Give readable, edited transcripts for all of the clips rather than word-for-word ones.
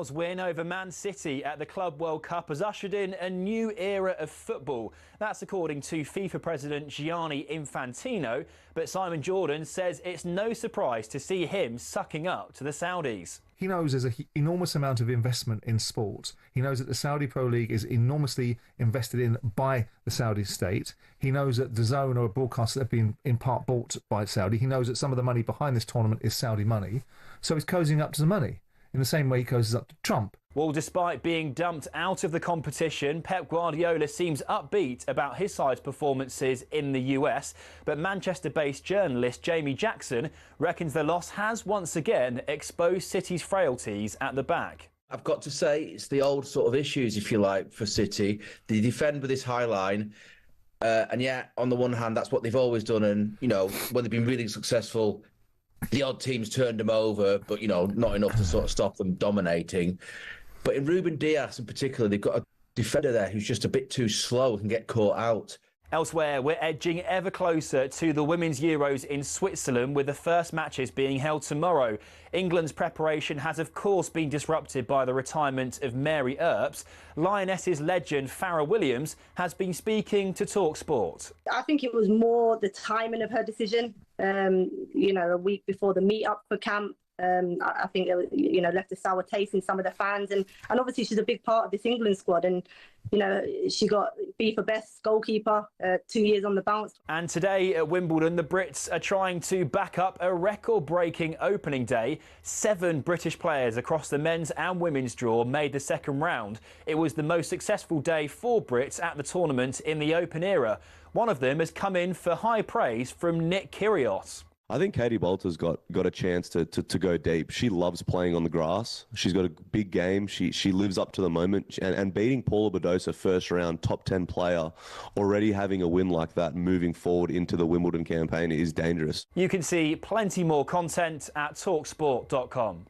Real's win over Man City at the Club World Cup has ushered in a new era of football. That's according to FIFA President Gianni Infantino, but Simon Jordan says it's no surprise to see him sucking up to the Saudis. He knows there's an enormous amount of investment in sport. He knows that the Saudi Pro League is enormously invested in by the Saudi state. He knows that the DAZN are a broadcaster that have been in part bought by Saudi. He knows that some of the money behind this tournament is Saudi money. So he's cozying up to the money in the same way he cozies up to Trump. Well, despite being dumped out of the competition, Pep Guardiola seems upbeat about his side's performances in the US. But Manchester-based journalist Jamie Jackson reckons the loss has once again exposed City's frailties at the back. I've got to say, it's the old sort of issues, if you like, for City. They defend with this high line. And yet, on the one hand, that's what they've always done. And, you know, when they've been really successful, the odd teams turned them over, but, you know, not enough to sort of stop them dominating. But in Ruben Dias in particular, they've got a defender there who's just a bit too slow and can get caught out. Elsewhere, we're edging ever closer to the Women's Euros in Switzerland, with the first matches being held tomorrow. England's preparation has, of course, been disrupted by the retirement of Mary Earps. Lionesses legend Farrah Williams has been speaking to talkSPORT. I think it was more the timing of her decision. You know, a week before the meet-up for camp. I think it, you know, left a sour taste in some of the fans, and obviously she's a big part of this England squad, and you know she got FIFA best goalkeeper 2 years on the bounce. And today at Wimbledon, the Brits are trying to back up a record-breaking opening day. 7 British players across the men's and women's draw made the second round. It was the most successful day for Brits at the tournament in the Open era. One of them has come in for high praise from Nick Kyrgios. I think Katie Bolter's got a chance to go deep. She loves playing on the grass. She's got a big game. She lives up to the moment. And beating Paula Badosa, first round, top 10 player, already having a win like that moving forward into the Wimbledon campaign is dangerous. You can see plenty more content at talksport.com.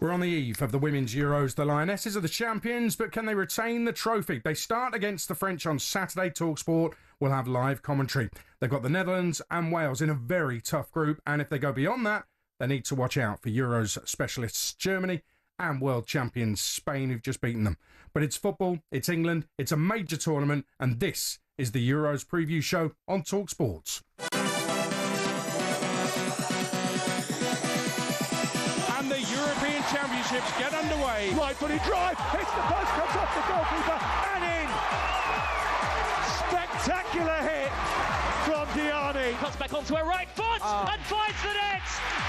We're on the eve of the Women's Euros. The Lionesses are the champions, but can they retain the trophy? They start against the French on Saturday. talkSPORT will have live commentary. They've got the Netherlands and Wales in a very tough group, and if they go beyond that, they need to watch out for Euros specialists Germany and world champions Spain, who've just beaten them. But it's football, it's England, it's a major tournament, and this is the Euros preview show on talkSPORT. And the European Championships get underway. Right-footed drive, hits the post, comes off the goalkeeper, and in! Spectacular hit from Diani. Cuts back onto her right foot and finds the net!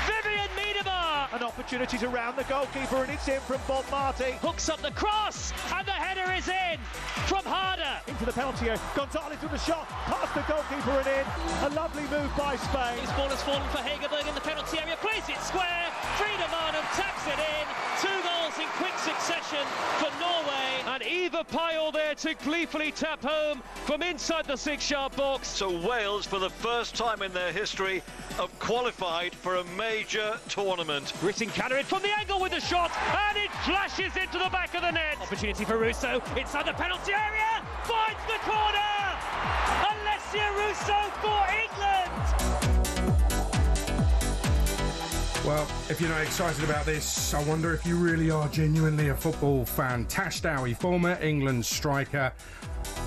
Vivian Miedema! An opportunities around the goalkeeper, and it's in from Bob Marty. Hooks up the cross, and the header is in from Harder. Into the penalty area, Gonzalez with the shot, past the goalkeeper and in. A lovely move by Spain. His ball has fallen for Hegerberg in the penalty area, plays it square, Frida Arnhem taps it in. 2 goals in quick succession for Norway. And Eva Pyle there to gleefully tap home from inside the 6-yard box. So Wales, for the first time in their history, have qualified for a major tournament. Gritting Cannerin from the angle with the shot, and it flashes into the back of the net. Opportunity for Russo inside the penalty area, finds the corner! Alessia Russo for England! Well, if you're not excited about this, I wonder if you really are genuinely a football fan. Tash Dowie, former England striker.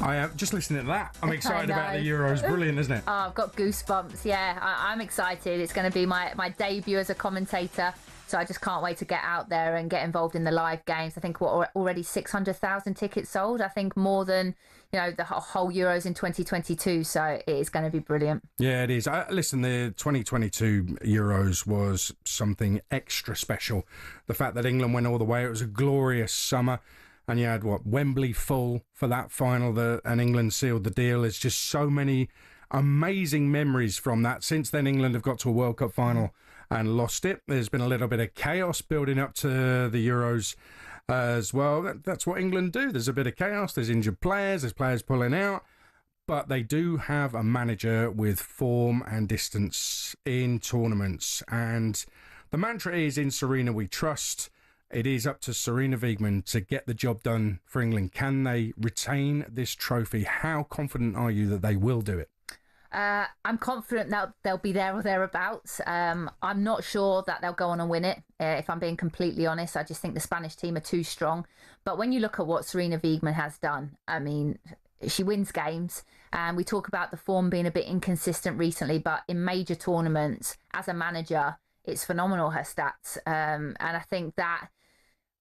I am just listening to that. I'm excited about the Euros. Brilliant, isn't it? Oh, I've got goosebumps. Yeah, I'm excited. It's going to be my debut as a commentator. So I just can't wait to get out there and get involved in the live games. I think we're already 600,000 tickets sold. I think more than, the whole Euros in 2022. So it is going to be brilliant. Yeah, it is. Listen, the 2022 Euros was something extra special. The fact that England went all the way, it was a glorious summer. And you had, Wembley full for that final, and England sealed the deal. There's just so many amazing memories from that. Since then, England have got to a World Cup final and lost it. There's been a little bit of chaos building up to the Euros as well. That's what England do. There's a bit of chaos. There's injured players. There's players pulling out. But they do have a manager with form and distance in tournaments. And the mantra is, in Serena we trust. It is up to Serena Wiegman to get the job done for England. Can they retain this trophy? How confident are you that they will do it? I'm confident that they'll be there or thereabouts. I'm not sure that they'll go on and win it, if I'm being completely honest. I just think the Spanish team are too strong. But when you look at what Serena Wiegman has done, I mean, she wins games. And we talk about the form being a bit inconsistent recently, but in major tournaments, as a manager, it's phenomenal, her stats. And I think that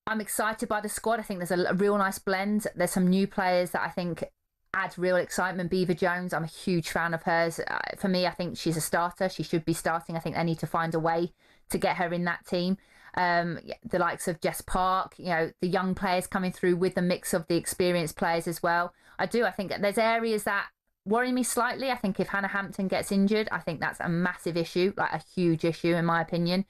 I'm excited by the squad. I think there's a real nice blend. There's some new players that I think add real excitement. Beaver Jones, I'm a huge fan of hers. For me, I think she's a starter. She should be starting. I think they need to find a way to get her in that team. The likes of Jess Park, the young players coming through with the mix of the experienced players as well. I think there's areas that worry me slightly. I think if Hannah Hampton gets injured, I think that's a massive issue, like a huge issue in my opinion.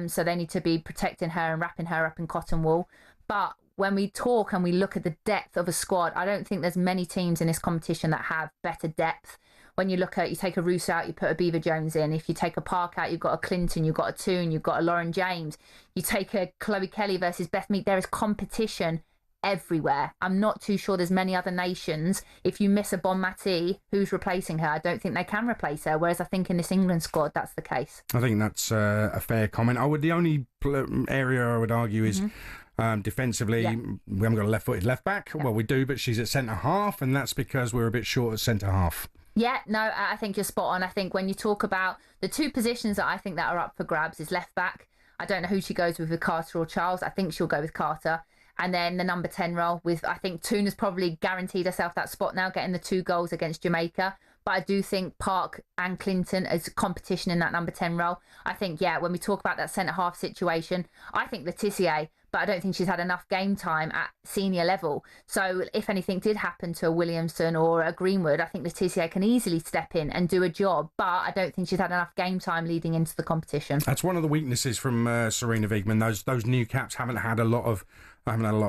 So they need to be protecting her and wrapping her up in cotton wool. But when we talk and we look at the depth of a squad, I don't think there's many teams in this competition that have better depth. When you look at, you take a Roos out, you put a Beaver Jones in. If you take a Park out, you've got a Clinton, you've got a Toon, you've got a Lauren James. You take a Chloe Kelly versus Beth Mead. There is competition everywhere. I'm not too sure there's many other nations. If you miss a Bon Mati, who's replacing her? I don't think they can replace her. Whereas I think in this England squad, that's the case. I think that's a fair comment. The only area I would argue is defensively, we haven't got a left-footed left-back. Yeah. Well, we do, but she's at centre-half, and that's because we're a bit short at centre-half. Yeah, no, I think you're spot on. I think when you talk about the two positions that I think that are up for grabs is left-back. I don't know who she goes with Carter or Charles. I think she'll go with Carter. And then the number 10 role with, I think Toon has probably guaranteed herself that spot now, getting the 2 goals against Jamaica. But I do think Park and Clinton as competition in that number 10 role. I think, when we talk about that centre-half situation, I think Laetitia, but I don't think she's had enough game time at senior level. So if anything did happen to a Williamson or a Greenwood, I think Laetitia can easily step in and do a job. But I don't think she's had enough game time leading into the competition. That's one of the weaknesses from Serena Wiegman. Those new caps haven't had a lot of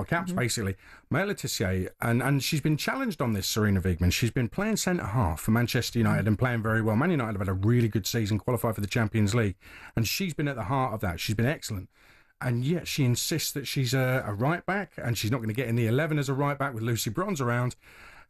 caps, basically. Maya Laetitia, and she's been challenged on this, Serena Wiegman. She's been playing centre-half for Manchester United and playing very well. Man United have had a really good season, qualified for the Champions League, and she's been at the heart of that. She's been excellent. And yet she insists that she's a right-back, and she's not going to get in the 11 as a right-back with Lucy Bronze around.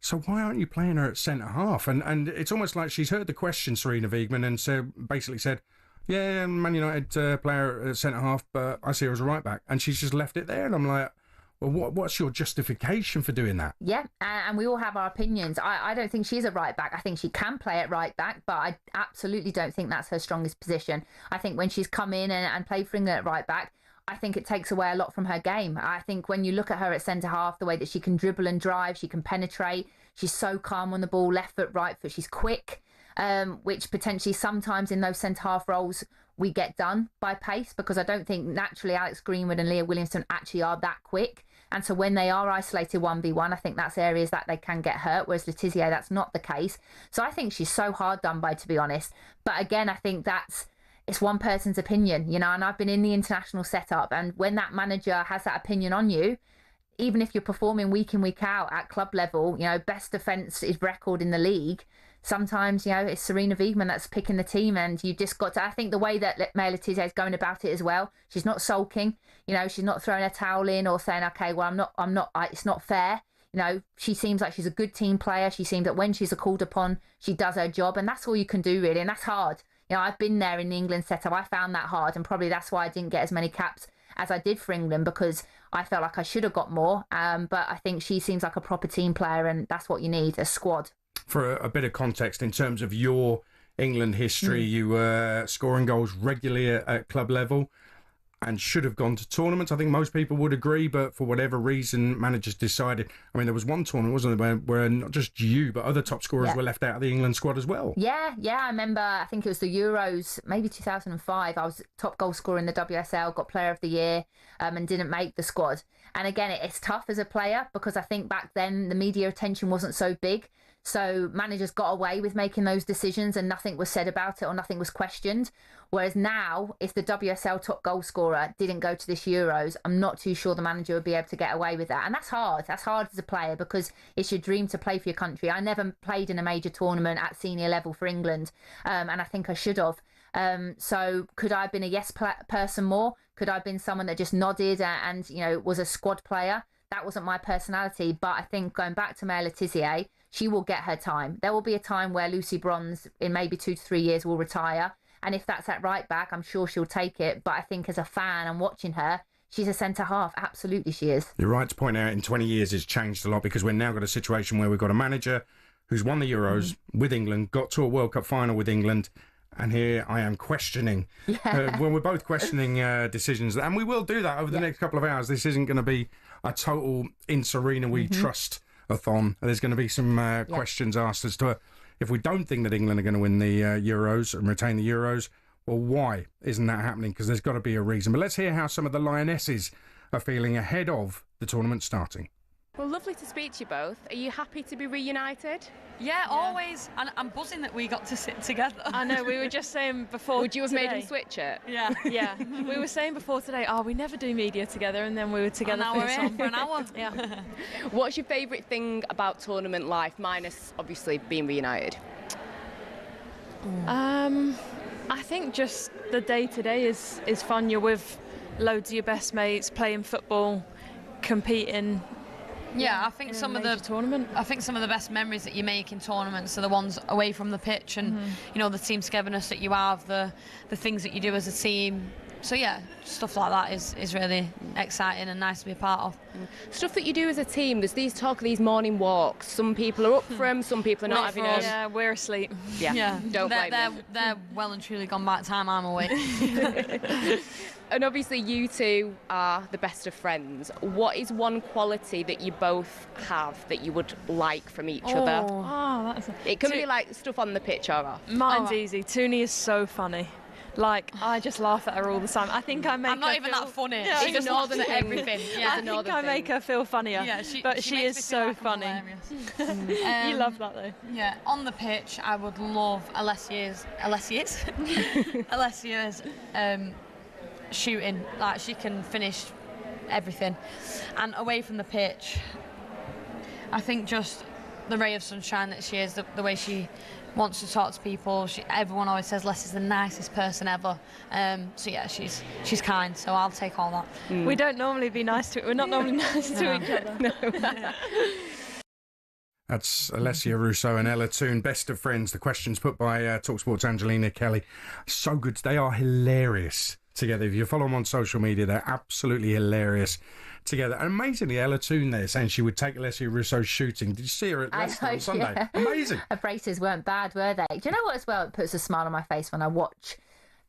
So why aren't you playing her at centre-half? And it's almost like she's heard the question, Serena Wiegman, and basically said, yeah, Man United player at centre-half, but I see her as a right-back. And she's just left it there, and I'm like, well, what's your justification for doing that? Yeah, and we all have our opinions. I don't think she's a right-back. I think she can play at right-back, but I absolutely don't think that's her strongest position. I think when she's come in and played for England at right-back, I think it takes away a lot from her game. I think when you look at her at centre-half, the way that she can dribble and drive, she can penetrate, she's so calm on the ball, left foot, right foot, she's quick, which potentially sometimes in those centre-half roles we get done by pace, because I don't think naturally Alex Greenwood and Leah Williamson actually are that quick. And so when they are isolated 1v1, I think that's areas that they can get hurt, whereas Laetitia, that's not the case. So I think she's so hard done by, to be honest. But again, I think it's one person's opinion, and I've been in the international setup, and when that manager has that opinion on you, even if you're performing week in, week out at club level, best defensive record in the league, sometimes, it's Serena Wiegman that's picking the team, and you just got to, I think the way that Maya Laetitia is going about it as well, she's not sulking, she's not throwing a towel in or saying, okay, well, I'm not, it's not fair. She seems like she's a good team player. She seems that when she's called upon, she does her job, and that's all you can do really, and that's hard. I've been there in the England setup. I found that hard, and probably that's why I didn't get as many caps as I did for England, because I felt like I should have got more. But I think she seems like a proper team player, and that's what you need, a squad. For a bit of context, in terms of your England history, you were scoring goals regularly at club level. and should have gone to tournaments. I think most people would agree, but for whatever reason, managers decided. I mean, there was one tournament, wasn't there, where not just you, but other top scorers were left out of the England squad as well. Yeah, I remember, I think it was the Euros, maybe 2005. I was top goal scorer in the WSL, got Player of the Year, and didn't make the squad. And again, it's tough as a player because I think back then the media attention wasn't so big. So managers got away with making those decisions and nothing was said about it or nothing was questioned. Whereas now, if the WSL top goal scorer didn't go to this Euros, I'm not too sure the manager would be able to get away with that. And that's hard. That's hard as a player because it's your dream to play for your country. I never played in a major tournament at senior level for England, and I think I should have. So could I have been a yes person more? Could I have been someone that just nodded and was a squad player? That wasn't my personality. But I think going back to Maya Letizier, she will get her time. There will be a time where Lucy Bronze, in maybe 2 to 3 years, will retire. And if that's at right back, I'm sure she'll take it. But I think as a fan and watching her, she's a centre-half. Absolutely she is. You're right to point out in 20 years it's changed a lot because we've now got a situation where we've got a manager who's won the Euros with England, got to a World Cup final with England, and here I am questioning. Well, we're both questioning decisions, and we will do that over the next couple of hours. This isn't going to be a total in Serena we trust-a-thon. There's going to be some questions asked as to if we don't think that England are going to win the Euros and retain the Euros, well, why isn't that happening? Because there's got to be a reason. But let's hear how some of the Lionesses are feeling ahead of the tournament starting. Well, lovely to speak to you both. Are you happy to be reunited? Yeah, always. And I'm buzzing that we got to sit together. I know, we were just saying before. Would you have made him switch it? Yeah. Yeah. We were saying before today, we never do media together, and then we were together for an hour. Yeah. What's your favourite thing about tournament life, minus obviously being reunited? I think just the day-to-day is fun. You're with loads of your best mates, playing football, competing. Yeah, I think some of the best memories that you make in tournaments are the ones away from the pitch, and the team togetherness that you have, the things that you do as a team. So yeah, stuff like that is really exciting and nice to be a part of. Stuff that you do as a team. There's these morning walks. Some people are up for them, some people are not having them. Yeah, we're asleep. Yeah. Don't blame them. They're well and truly gone by the time I'm awake. And obviously you two are the best of friends. What is one quality that you both have that you would like from each other? It can be like stuff on the pitch or off. Mine's easy. Toonie is so funny. Like, I just laugh at her all the time. I think I make I'm not even that funny. Yeah, She just laughs at everything. Yeah. I think I make her feel funnier. Yeah, she is so funny. You love that though. Yeah, on the pitch, I would love Alessia's shooting. Like, she can finish everything. And away from the pitch, I think just the ray of sunshine that she is, the way she wants to talk to people. Everyone always says Les is the nicest person ever. So yeah, she's kind. So I'll take all that. We don't normally be nice to. We're not normally nice to each other. No. That's Alessia Russo and Ella Toone, best of friends. The questions put by talkSPORT's Angelina Kelly. So good. They are hilarious together. If you follow them on social media, they're absolutely hilarious together. And amazingly, Ella Toone there saying she would take Alessia Russo's shooting. Did you see her at Leicester on Sunday? Yeah. Amazing. Her braces weren't bad, were they? Do you know what as well? It puts a smile on my face when I watch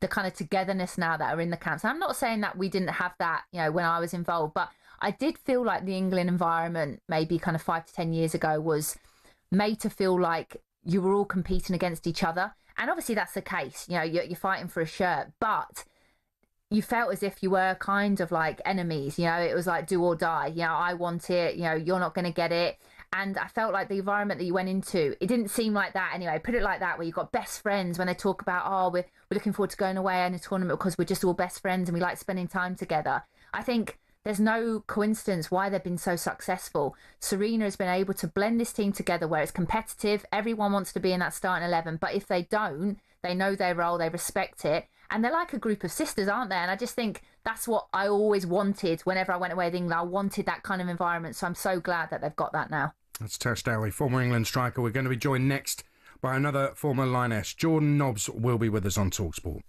the kind of togetherness now that are in the camps. And I'm not saying that we didn't have that, when I was involved, but I did feel like the England environment maybe kind of 5 to 10 years ago was made to feel like you were all competing against each other. And obviously that's the case. You're fighting for a shirt, but you felt as if you were kind of like enemies. It was like do or die. I want it, you're not going to get it. And I felt like the environment that you went into, it didn't seem like that anyway. Put it like that, where you've got best friends when they talk about, we're looking forward to going away in a tournament because we're just all best friends and we like spending time together. I think there's no coincidence why they've been so successful. Serena has been able to blend this team together where it's competitive. Everyone wants to be in that starting 11. But if they don't, they know their role, they respect it. And they're like a group of sisters, aren't they? And I just think that's what I always wanted whenever I went away with England. I wanted that kind of environment. So I'm so glad that they've got that now. That's Tash Dowie, former England striker. We're going to be joined next by another former Lioness. Jordan Nobbs will be with us on talkSPORT.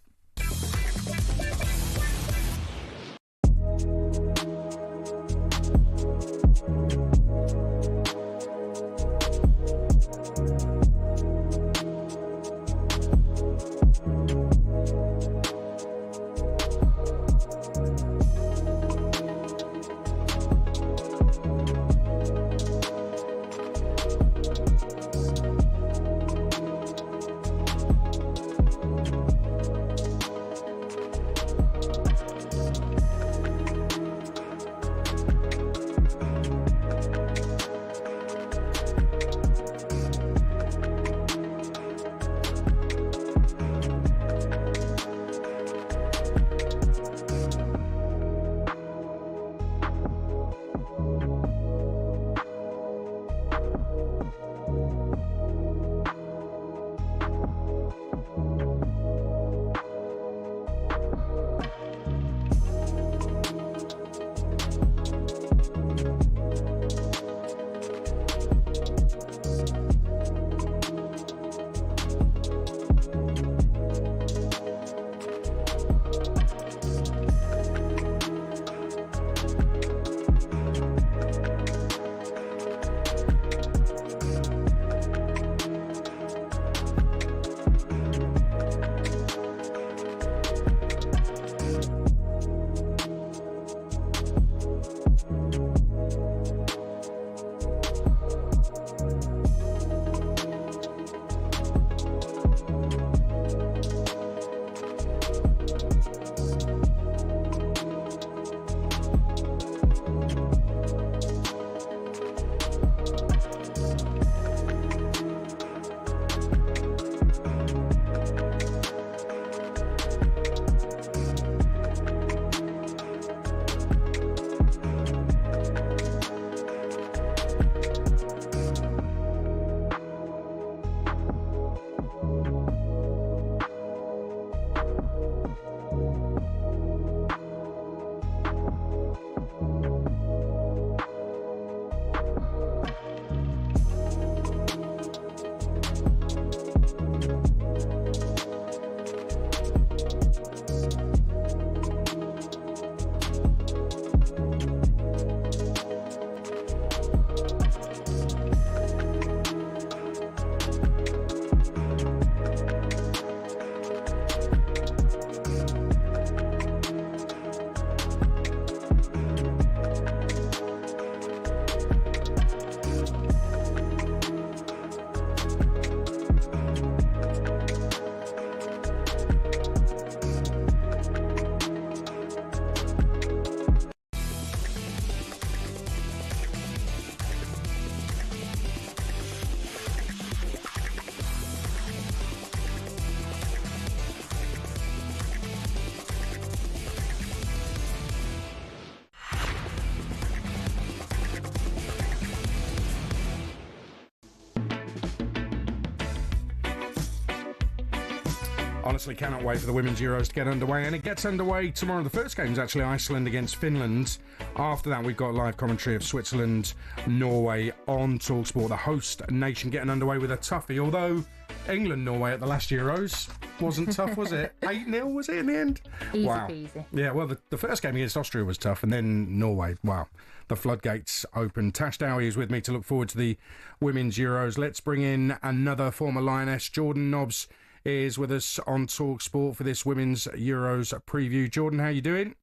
Honestly, cannot wait for the Women's Euros to get underway, and it gets underway tomorrow. The first game is actually Iceland against Finland. After that, we've got live commentary of Switzerland, Norway on talkSPORT. The host nation getting underway with a toughie, although England-Norway at the last Euros wasn't tough, was it? 8-0, was it in the end? Easy wow. peasy. Yeah, well, the first game against Austria was tough, and then Norway, wow. The floodgates open. Tash Dowie is with me to look forward to the Women's Euros. Let's bring in another former Lioness. Jordan Nobbs is with us on talkSPORT for this Women's Euros preview. Jordan, how you doing?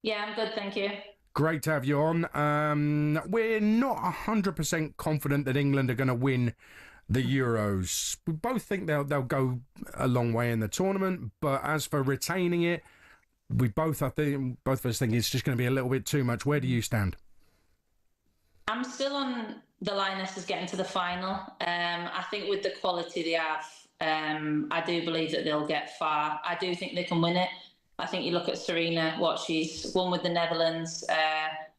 Yeah, I'm good, thank you. Great to have you on. We're not 100% confident that England are going to win the Euros. We both think they'll go a long way in the tournament, but as for retaining it, both of us think it's just going to be a little bit too much. Where do you stand? I'm still on the Lionesses getting to the final. I think with the quality they have, I do believe that they'll get far. I do think they can win it. I think you look at Serena, she's won with the Netherlands,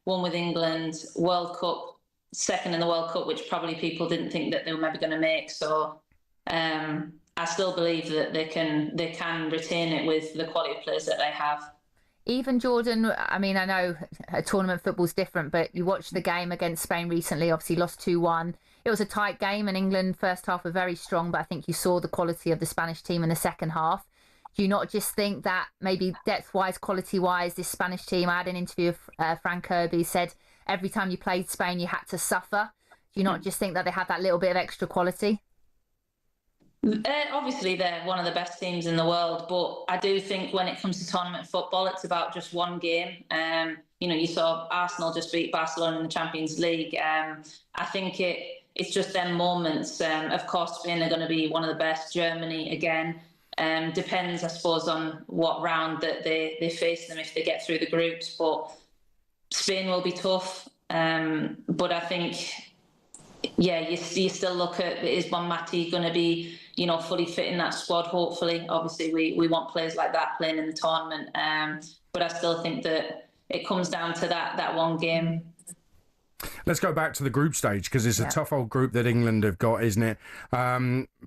won with England, World Cup, second in the World Cup, which probably people didn't think that they were maybe going to make. So I still believe that they can retain it with the quality of players that they have. Even Jordan, I mean, I know tournament football's different, but you watched the game against Spain recently, obviously lost 2-1. It was a tight game, and England first half were very strong, but I think you saw the quality of the Spanish team in the second half. Do you not just think that maybe depth-wise, quality-wise, this Spanish team, I had an interview with Frank Kirby, said every time you played Spain, you had to suffer. Do you not just think that they had that little bit of extra quality? Obviously, they're one of the best teams in the world, but I do think when it comes to tournament football, it's about just one game. You saw Arsenal just beat Barcelona in the Champions League. I think it's just them moments. Of course, Spain are going to be one of the best. Germany, again. Depends, I suppose, on what round that they face them if they get through the groups. But Spain will be tough. But I think, yeah, you still look at, is Bonmati going to be, fully fit in that squad, hopefully. Obviously, we want players like that playing in the tournament. But I still think that it comes down to that one game. Let's go back to the group stage, because it's a tough old group that England have got, isn't it?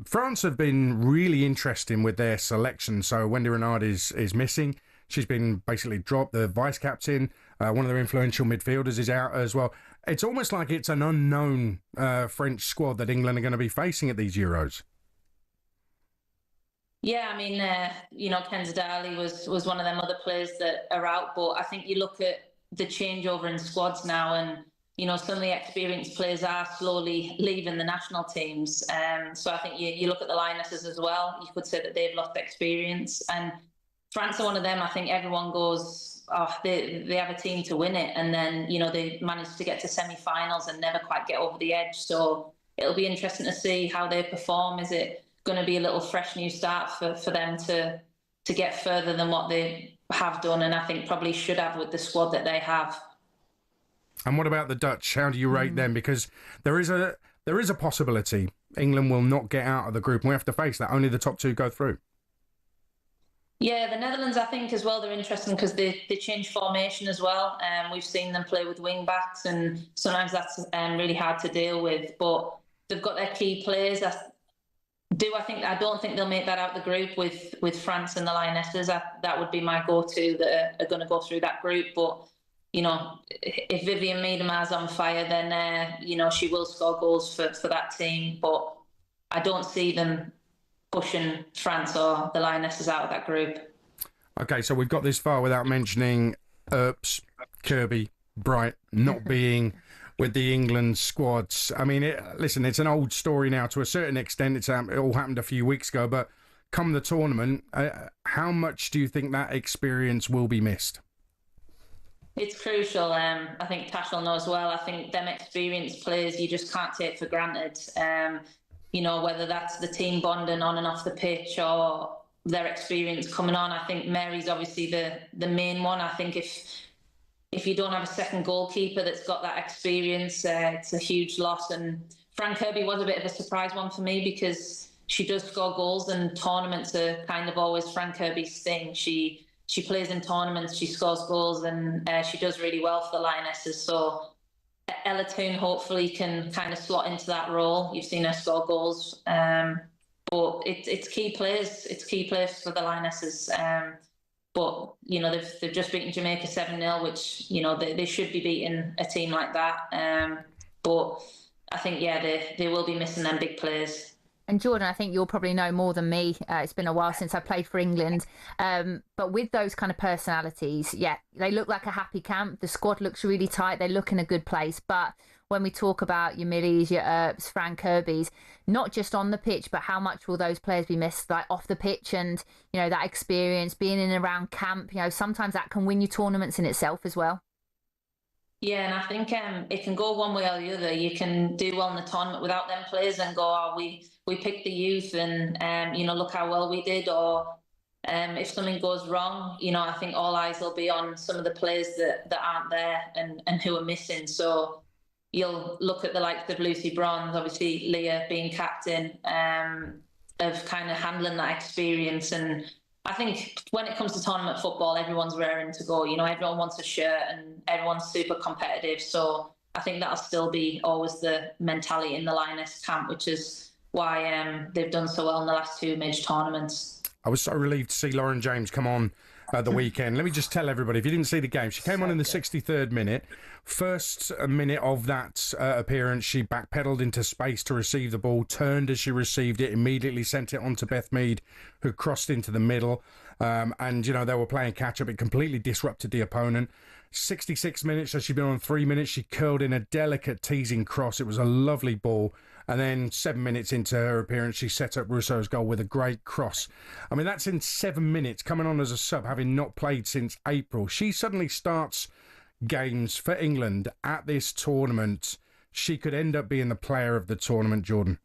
France have been really interesting with their selection. So Wendy Renard is missing. She's been basically dropped. The vice-captain, one of their influential midfielders, is out as well. It's almost like it's an unknown French squad that England are going to be facing at these Euros. Yeah, I mean, Kenza Dali was one of them other players that are out. But I think you look at the changeover in squads now, and some of the experienced players are slowly leaving the national teams. So I think you look at the Lionesses as well. You could say that they've lost experience. And France are one of them. I think everyone goes, they have a team to win it. And then, they manage to get to semi-finals and never quite get over the edge. So it'll be interesting to see how they perform. Is it going to be a little fresh new start for them to get further than what they have done? And I think probably should have with the squad that they have. And what about the Dutch? How do you rate them? Because there is a possibility England will not get out of the group, and we have to face that. Only the top two go through. Yeah, the Netherlands, I think, as well, they're interesting because they change formation as well. We've seen them play with wing-backs, and sometimes that's really hard to deal with. But they've got their key players. I don't think they'll make that out the group with France and the Lionesses. That would be my go-to that are going to go through that group. But if Vivian Miedemar's on fire, then she will score goals for that team. But I don't see them pushing France or the Lionesses out of that group. Okay, so we've got this far without mentioning Earps, Kirby, Bright not being with the England squads. I mean, listen, it's an old story now to a certain extent. It all happened a few weeks ago, but come the tournament, how much do you think that experience will be missed? It's crucial. I think Tash will know as well. I think them experienced players you just can't take for granted. Whether that's the team bonding on and off the pitch or their experience coming on. I think Mary's obviously the main one. I think if you don't have a second goalkeeper that's got that experience, it's a huge loss. And Fran Kirby was a bit of a surprise one for me because she does score goals, and tournaments are kind of always Fran Kirby's thing. She plays in tournaments, she scores goals, and she does really well for the Lionesses. So Ella Toon hopefully can kind of slot into that role. You've seen her score goals. But But it's key players. It's key players for the Lionesses. But they've just beaten Jamaica 7-0, which they should be beating a team like that. But I think they will be missing them big players. And Jordan, I think you'll probably know more than me. It's been a while since I played for England. But with those kind of personalities, they look like a happy camp. The squad looks really tight. They look in a good place. But when we talk about your Millies, your Earps, Fran Kirby's, not just on the pitch, but how much will those players be missed, like off the pitch, and that experience being in and around camp. Sometimes that can win you tournaments in itself as well. Yeah, and I think it can go one way or the other. You can do well in the tournament without them players and go, we picked the youth and look how well we did. Or if something goes wrong, I think all eyes will be on some of the players that aren't there and who are missing. So you'll look at the likes of Lucy Bronze, obviously Leah being captain, of kind of handling that experience. And I think when it comes to tournament football, everyone's raring to go. Everyone wants a shirt and everyone's super competitive. So I think that'll still be always the mentality in the Lioness camp, which is why they've done so well in the last 2 major tournaments. I was so relieved to see Lauren James come on at the weekend. Let me just tell everybody, if you didn't see the game, she came on in the 63rd minute. First minute of that appearance, she backpedalled into space to receive the ball, turned as she received it, immediately sent it on to Beth Mead, who crossed into the middle. And they were playing catch-up. It completely disrupted the opponent. 66 minutes, so she'd been on 3 minutes. She curled in a delicate teasing cross. It was a lovely ball. And then 7 minutes into her appearance, she set up Rousseau's goal with a great cross. I mean, that's in 7 minutes, coming on as a sub, having not played since April. She suddenly starts games for England at this tournament. She could end up being the player of the tournament, Jordan.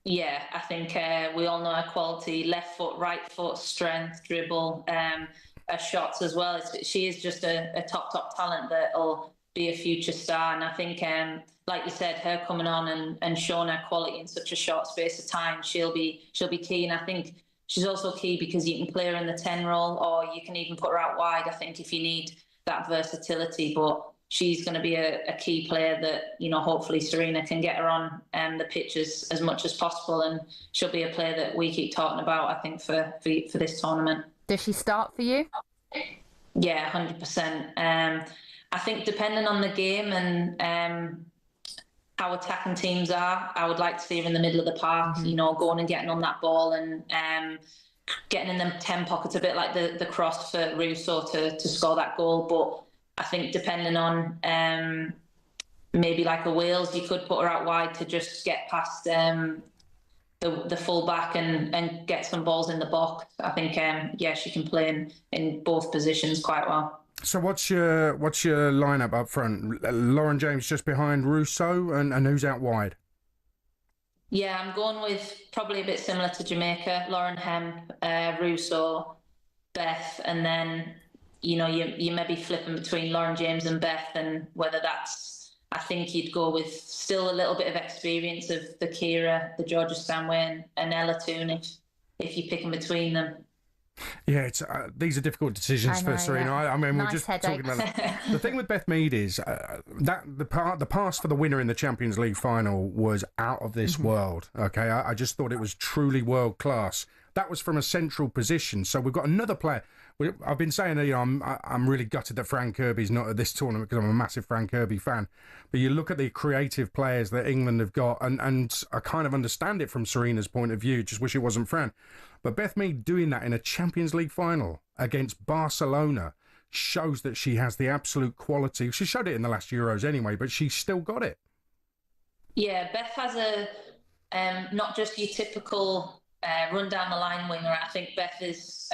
Yeah, I think we all know her quality. Left foot, right foot, strength, dribble, her shots as well. She is just a top talent that'll be a future star. And I think, like you said, her coming on and showing her quality in such a short space of time, she'll be key. And I think she's also key because you can play her in the 10 role, or you can even put her out wide, I think, if you need that versatility. But she's going to be a key player that, hopefully Serena can get her on the pitches as much as possible. And she'll be a player that we keep talking about, I think, for this tournament. Does she start for you? Yeah, 100%. I think depending on the game and how attacking teams are, I would like to see her in the middle of the park, going and getting on that ball and getting in them 10 pockets, a bit like the cross for Rousseau to score that goal. But I think depending on maybe like a Wales, you could put her out wide to just get past the full back and get some balls in the box. I think, she can play in both positions quite well. So what's your lineup up front? Lauren James just behind Rousseau, and who's out wide? Yeah, I'm going with probably a bit similar to Jamaica. Lauren Hemp, Rousseau, Beth, and then you maybe flipping between Lauren James and Beth, and whether that's, I think you'd go with still a little bit of experience of the Kira, the Georgia Stanway, and Ella Toon if you pick them between them. Yeah, it's these are difficult decisions for Serena. Yeah. I mean, nice we're just headaches. talking about it. The thing with Beth Mead is that the pass for the winner in the Champions League final was out of this world. Okay, I just thought it was truly world class. That was from a central position. So we've got another player. I've been saying that I'm really gutted that Fran Kirby's not at this tournament because I'm a massive Fran Kirby fan. But you look at the creative players that England have got, and I kind of understand it from Serena's point of view. Just wish it wasn't Fran. But Beth Mead doing that in a Champions League final against Barcelona shows that she has the absolute quality. She showed it in the last Euros anyway, but she's still got it. Yeah, Beth has a not just your typical run down the line winger. I think Beth is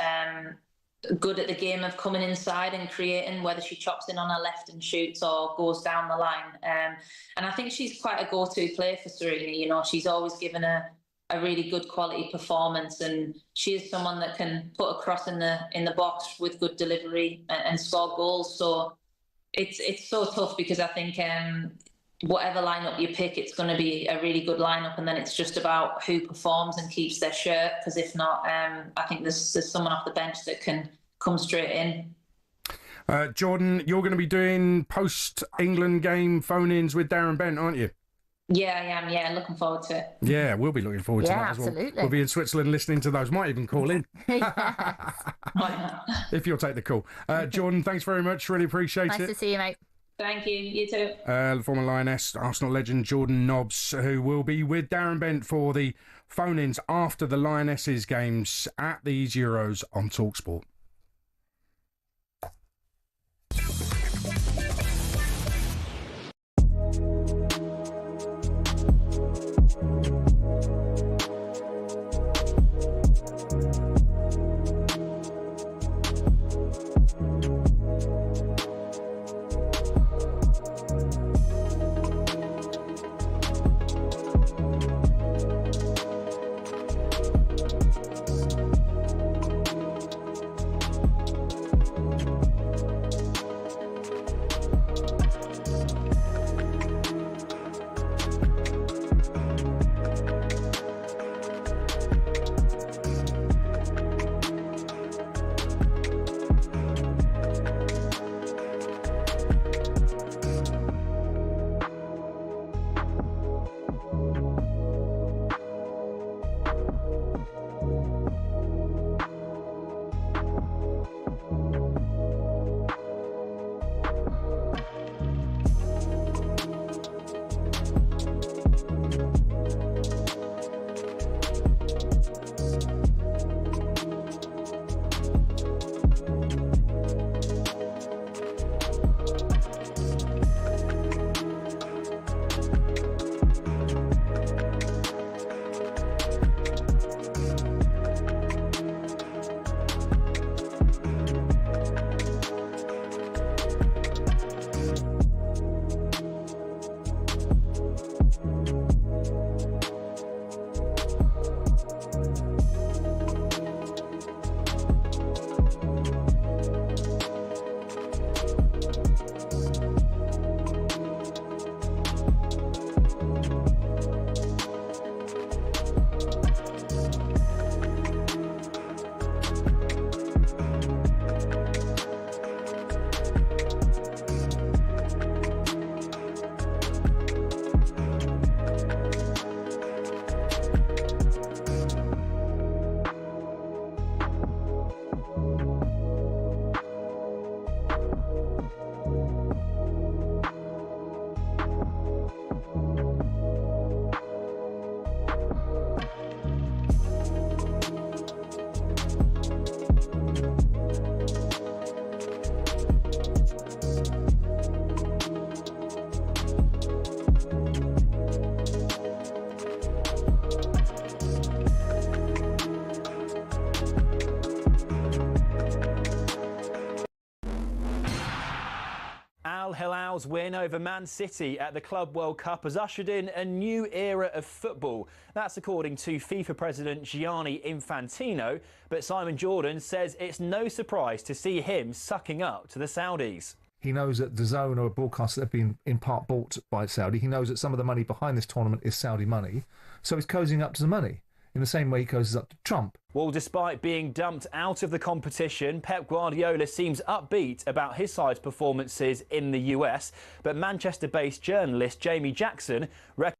good at the game of coming inside and creating, whether she chops in on her left and shoots or goes down the line. And I think she's quite a go-to player for Serena. She's always given a really good quality performance, and she is someone that can put a cross in the box with good delivery and score goals. So it's so tough because I think whatever lineup you pick, it's going to be a really good lineup, and then it's just about who performs and keeps their shirt. Because if not, I think there's someone off the bench that can come straight in. Jordan, you're going to be doing post-England game phone-ins with Darren Bent, aren't you? Yeah, I am. Yeah, looking forward to it. Yeah, we'll be looking forward to that as well. absolutely. We'll be in Switzerland listening to those. Might even call in. If you'll take the call. Jordan, thanks very much. Really appreciate Nice it. to see you, mate. Thank you. You too. Former Lioness, Arsenal legend Jordan Nobbs, who will be with Darren Bent for the phone-ins after the Lionesses games at these Euros on talkSPORT. Al Hilal's win over Man City at the Club World Cup has ushered in a new era of football. That's according to FIFA President Gianni Infantino, but Simon Jordan says it's no surprise to see him sucking up to the Saudis. He knows that DAZN are a broadcaster that have been in part bought by Saudi. He knows that some of the money behind this tournament is Saudi money, so he's cozying up to the money in the same way he cozies up to Trump. Well, despite being dumped out of the competition, Pep Guardiola seems upbeat about his side's performances in the US, but Manchester-based journalist Jamie Jackson reckons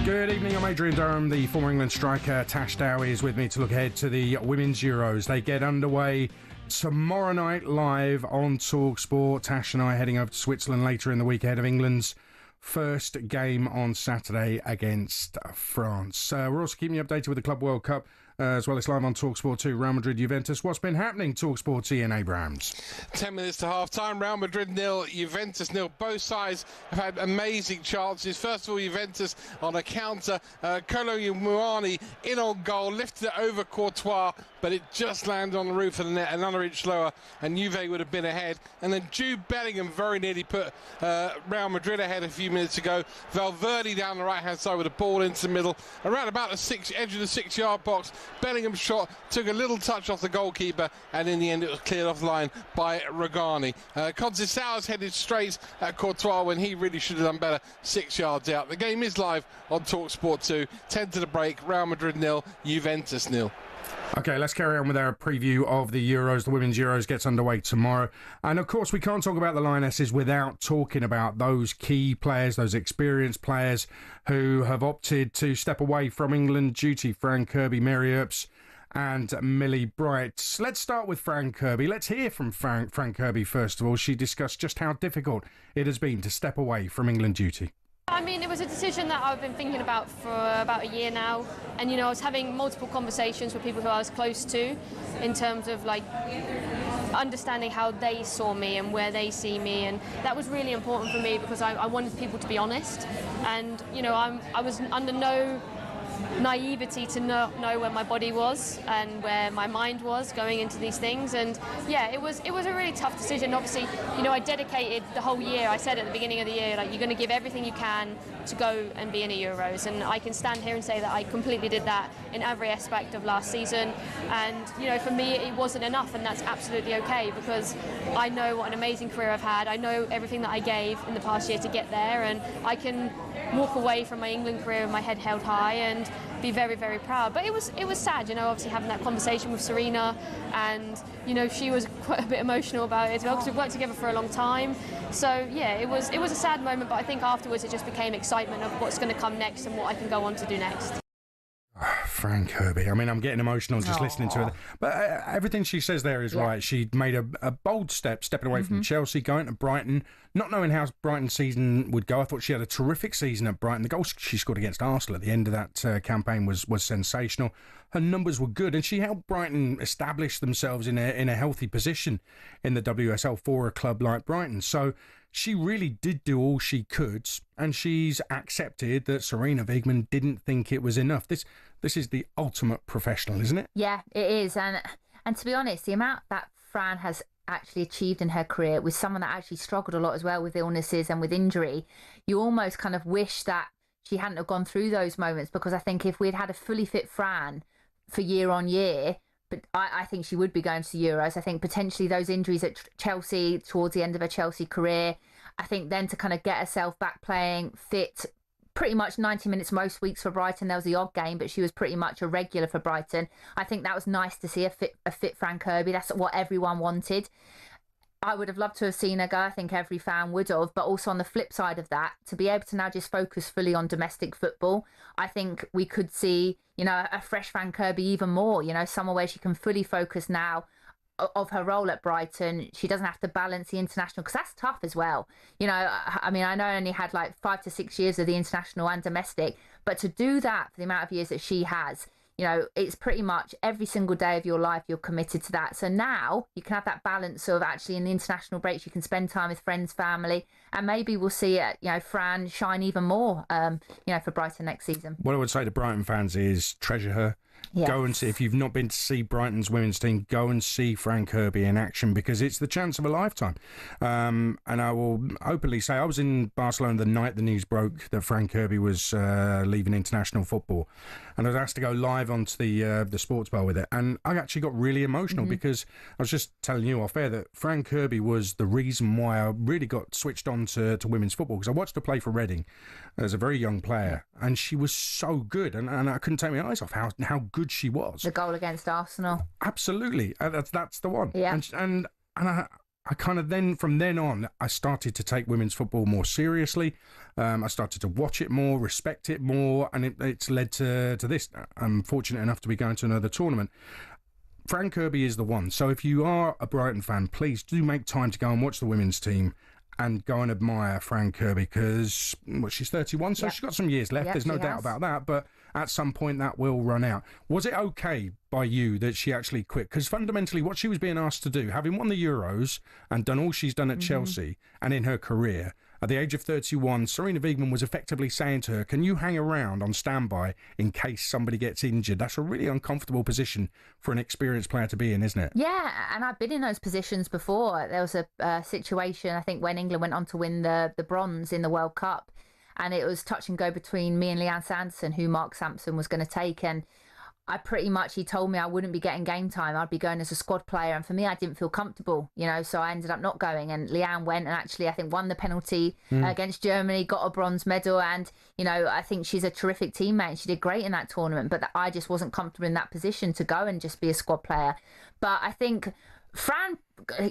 Good evening, I'm Adrian Durham. The former England striker Tash Dowie is with me to look ahead to the Women's Euros. They get underway tomorrow night live on talkSPORT. Tash and I heading over to Switzerland later in the week ahead of England's first game on Saturday against France. We're also keeping you updated with the Club World Cup as well as live on talkSPORT 2, Real Madrid Juventus. What's been happening, talkSPORT's Ian Abrahams? 10 minutes to half-time, Real Madrid 0, Juventus 0. Both sides have had amazing chances. First of all, Juventus on a counter. Kolo Muani in on goal, lifted it over Courtois, but it just landed on the roof of the net, another inch lower, and Juve would have been ahead. And then Jude Bellingham very nearly put Real Madrid ahead a few minutes ago. Valverde down the right-hand side with a ball into the middle, around about the edge of the 6-yard box. Bellingham's shot took a little touch off the goalkeeper, and in the end it was cleared off the line by Regani. Conceição's headed straight at Courtois when he really should have done better, 6 yards out. The game is live on talkSPORT 2, 10 to the break, Real Madrid 0, Juventus 0. Okay, let's carry on with our preview of the Euros. The Women's Euros gets underway tomorrow. And, of course, we can't talk about the Lionesses without talking about those key players, those experienced players who have opted to step away from England duty. Fran Kirby, Mary Earps and Millie Bright. Let's start with Fran Kirby. Let's hear from Fran Kirby, first of all. She discussed just how difficult it has been to step away from England duty. I mean, it was a decision that I've been thinking about for about a year now, and I was having multiple conversations with people who I was close to in terms of like understanding how they saw me and where they see me, and that was really important for me because I wanted people to be honest, and I was under no naivety to know where my body was and where my mind was going into these things. And yeah, it was a really tough decision. Obviously, I dedicated the whole year. I said at the beginning of the year, like, you're going to give everything you can to go and be in a Euros, and I can stand here and say that I completely did that in every aspect of last season. And for me it wasn't enough, and that's absolutely okay, because I know what an amazing career I've had. I know everything that I gave in the past year to get there, and I can walk away from my England career with my head held high and be very, very proud. But it was sad, obviously having that conversation with Serena, and she was quite a bit emotional about it as well, because we've worked together for a long time. So yeah, it was a sad moment, but I think afterwards it just became excitement of what's going to come next and what I can go on to do next. Fran Kirby. I mean, I'm getting emotional just listening to it. But everything she says there is right. She made a bold stepping away from Chelsea, going to Brighton, not knowing how Brighton's season would go. I thought she had a terrific season at Brighton. The goal she scored against Arsenal at the end of that campaign was sensational. Her numbers were good, and she helped Brighton establish themselves in a healthy position in the WSL for a club like Brighton. So she really did do all she could, and she's accepted that Serena Wiegman didn't think it was enough. This is the ultimate professional, isn't it? Yeah, it is. And to be honest, the amount that Fran has actually achieved in her career with someone that actually struggled a lot as well with illnesses and with injury, you almost kind of wish that she hadn't have gone through those moments, because I think if we'd had a fully fit Fran for year on year, but I think she would be going to the Euros. I think potentially those injuries at Chelsea towards the end of her Chelsea career, I think then to kind of get herself back playing fit pretty much 90 minutes most weeks for Brighton. There was the odd game, but she was pretty much a regular for Brighton. I think that was nice to see a fit Fran Kirby. That's what everyone wanted. I would have loved to have seen her go. I think every fan would have. But also on the flip side of that, to be able to now just focus fully on domestic football, I think we could see, a fresh Fran Kirby even more, somewhere where she can fully focus now of her role at Brighton. She doesn't have to balance the international, because that's tough as well. I mean, I know I only had like 5 to 6 years of the international and domestic, but to do that for the amount of years that she has, it's pretty much every single day of your life you're committed to that. So now you can have that balance of actually in the international breaks you can spend time with friends, family, and maybe we'll see Fran shine even more for Brighton next season. What I would say to Brighton fans is treasure her. Yes. Go and see, if you've not been to see Brighton's women's team, go and see Fran Kirby in action, because it's the chance of a lifetime. And I will openly say I was in Barcelona the night the news broke that Fran Kirby was leaving international football, and I was asked to go live onto the sports bar with it, and I actually got really emotional because I was just telling you off air that Fran Kirby was the reason why I really got switched on to women's football, because I watched her play for Reading as a very young player, and she was so good, and I couldn't take my eyes off how good she was. The goal against Arsenal. Absolutely. That's the one. Yeah. And I kind of then, from then on, I started to take women's football more seriously. I started to watch it more, respect it more, and it's led to this. I'm fortunate enough to be going to another tournament. Fran Kirby is the one. So if you are a Brighton fan, please do make time to go and watch the women's team and go and admire Fran Kirby, because she's 31, so she's got some years left. There's no doubt about that. But at some point that will run out. Was it okay by you that she actually quit? Because fundamentally what she was being asked to do, having won the Euros and done all she's done at Chelsea and in her career, at the age of 31, Serena Wiegman was effectively saying to her, can you hang around on standby in case somebody gets injured? That's a really uncomfortable position for an experienced player to be in, isn't it? Yeah, and I've been in those positions before. There was a situation, I think, when England went on to win the bronze in the World Cup, and it was touch and go between me and Leanne Sanderson, who Mark Sampson was going to take. And I pretty much, he told me I wouldn't be getting game time. I'd be going as a squad player. And for me, I didn't feel comfortable, so I ended up not going. And Leanne went and actually, I think, won the penalty against Germany, got a bronze medal. And, I think she's a terrific teammate. She did great in that tournament. But I just wasn't comfortable in that position to go and just be a squad player. But I think Fran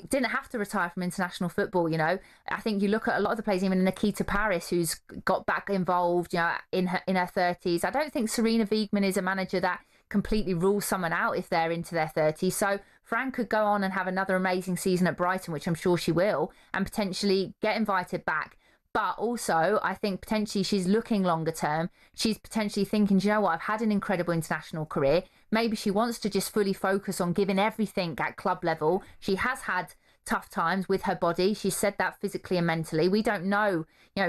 didn't have to retire from international football, I think you look at a lot of the players, even Nikita Paris, who's got back involved, in her 30s. I don't think Serena Wiegmann is a manager that completely rules someone out if they're into their 30s. So Fran could go on and have another amazing season at Brighton, which I'm sure she will, and potentially get invited back. But also, I think potentially she's looking longer term. She's potentially thinking, do you know what? I've had an incredible international career. Maybe she wants to just fully focus on giving everything at club level. She has had tough times with her body. She said that physically and mentally. We don't know,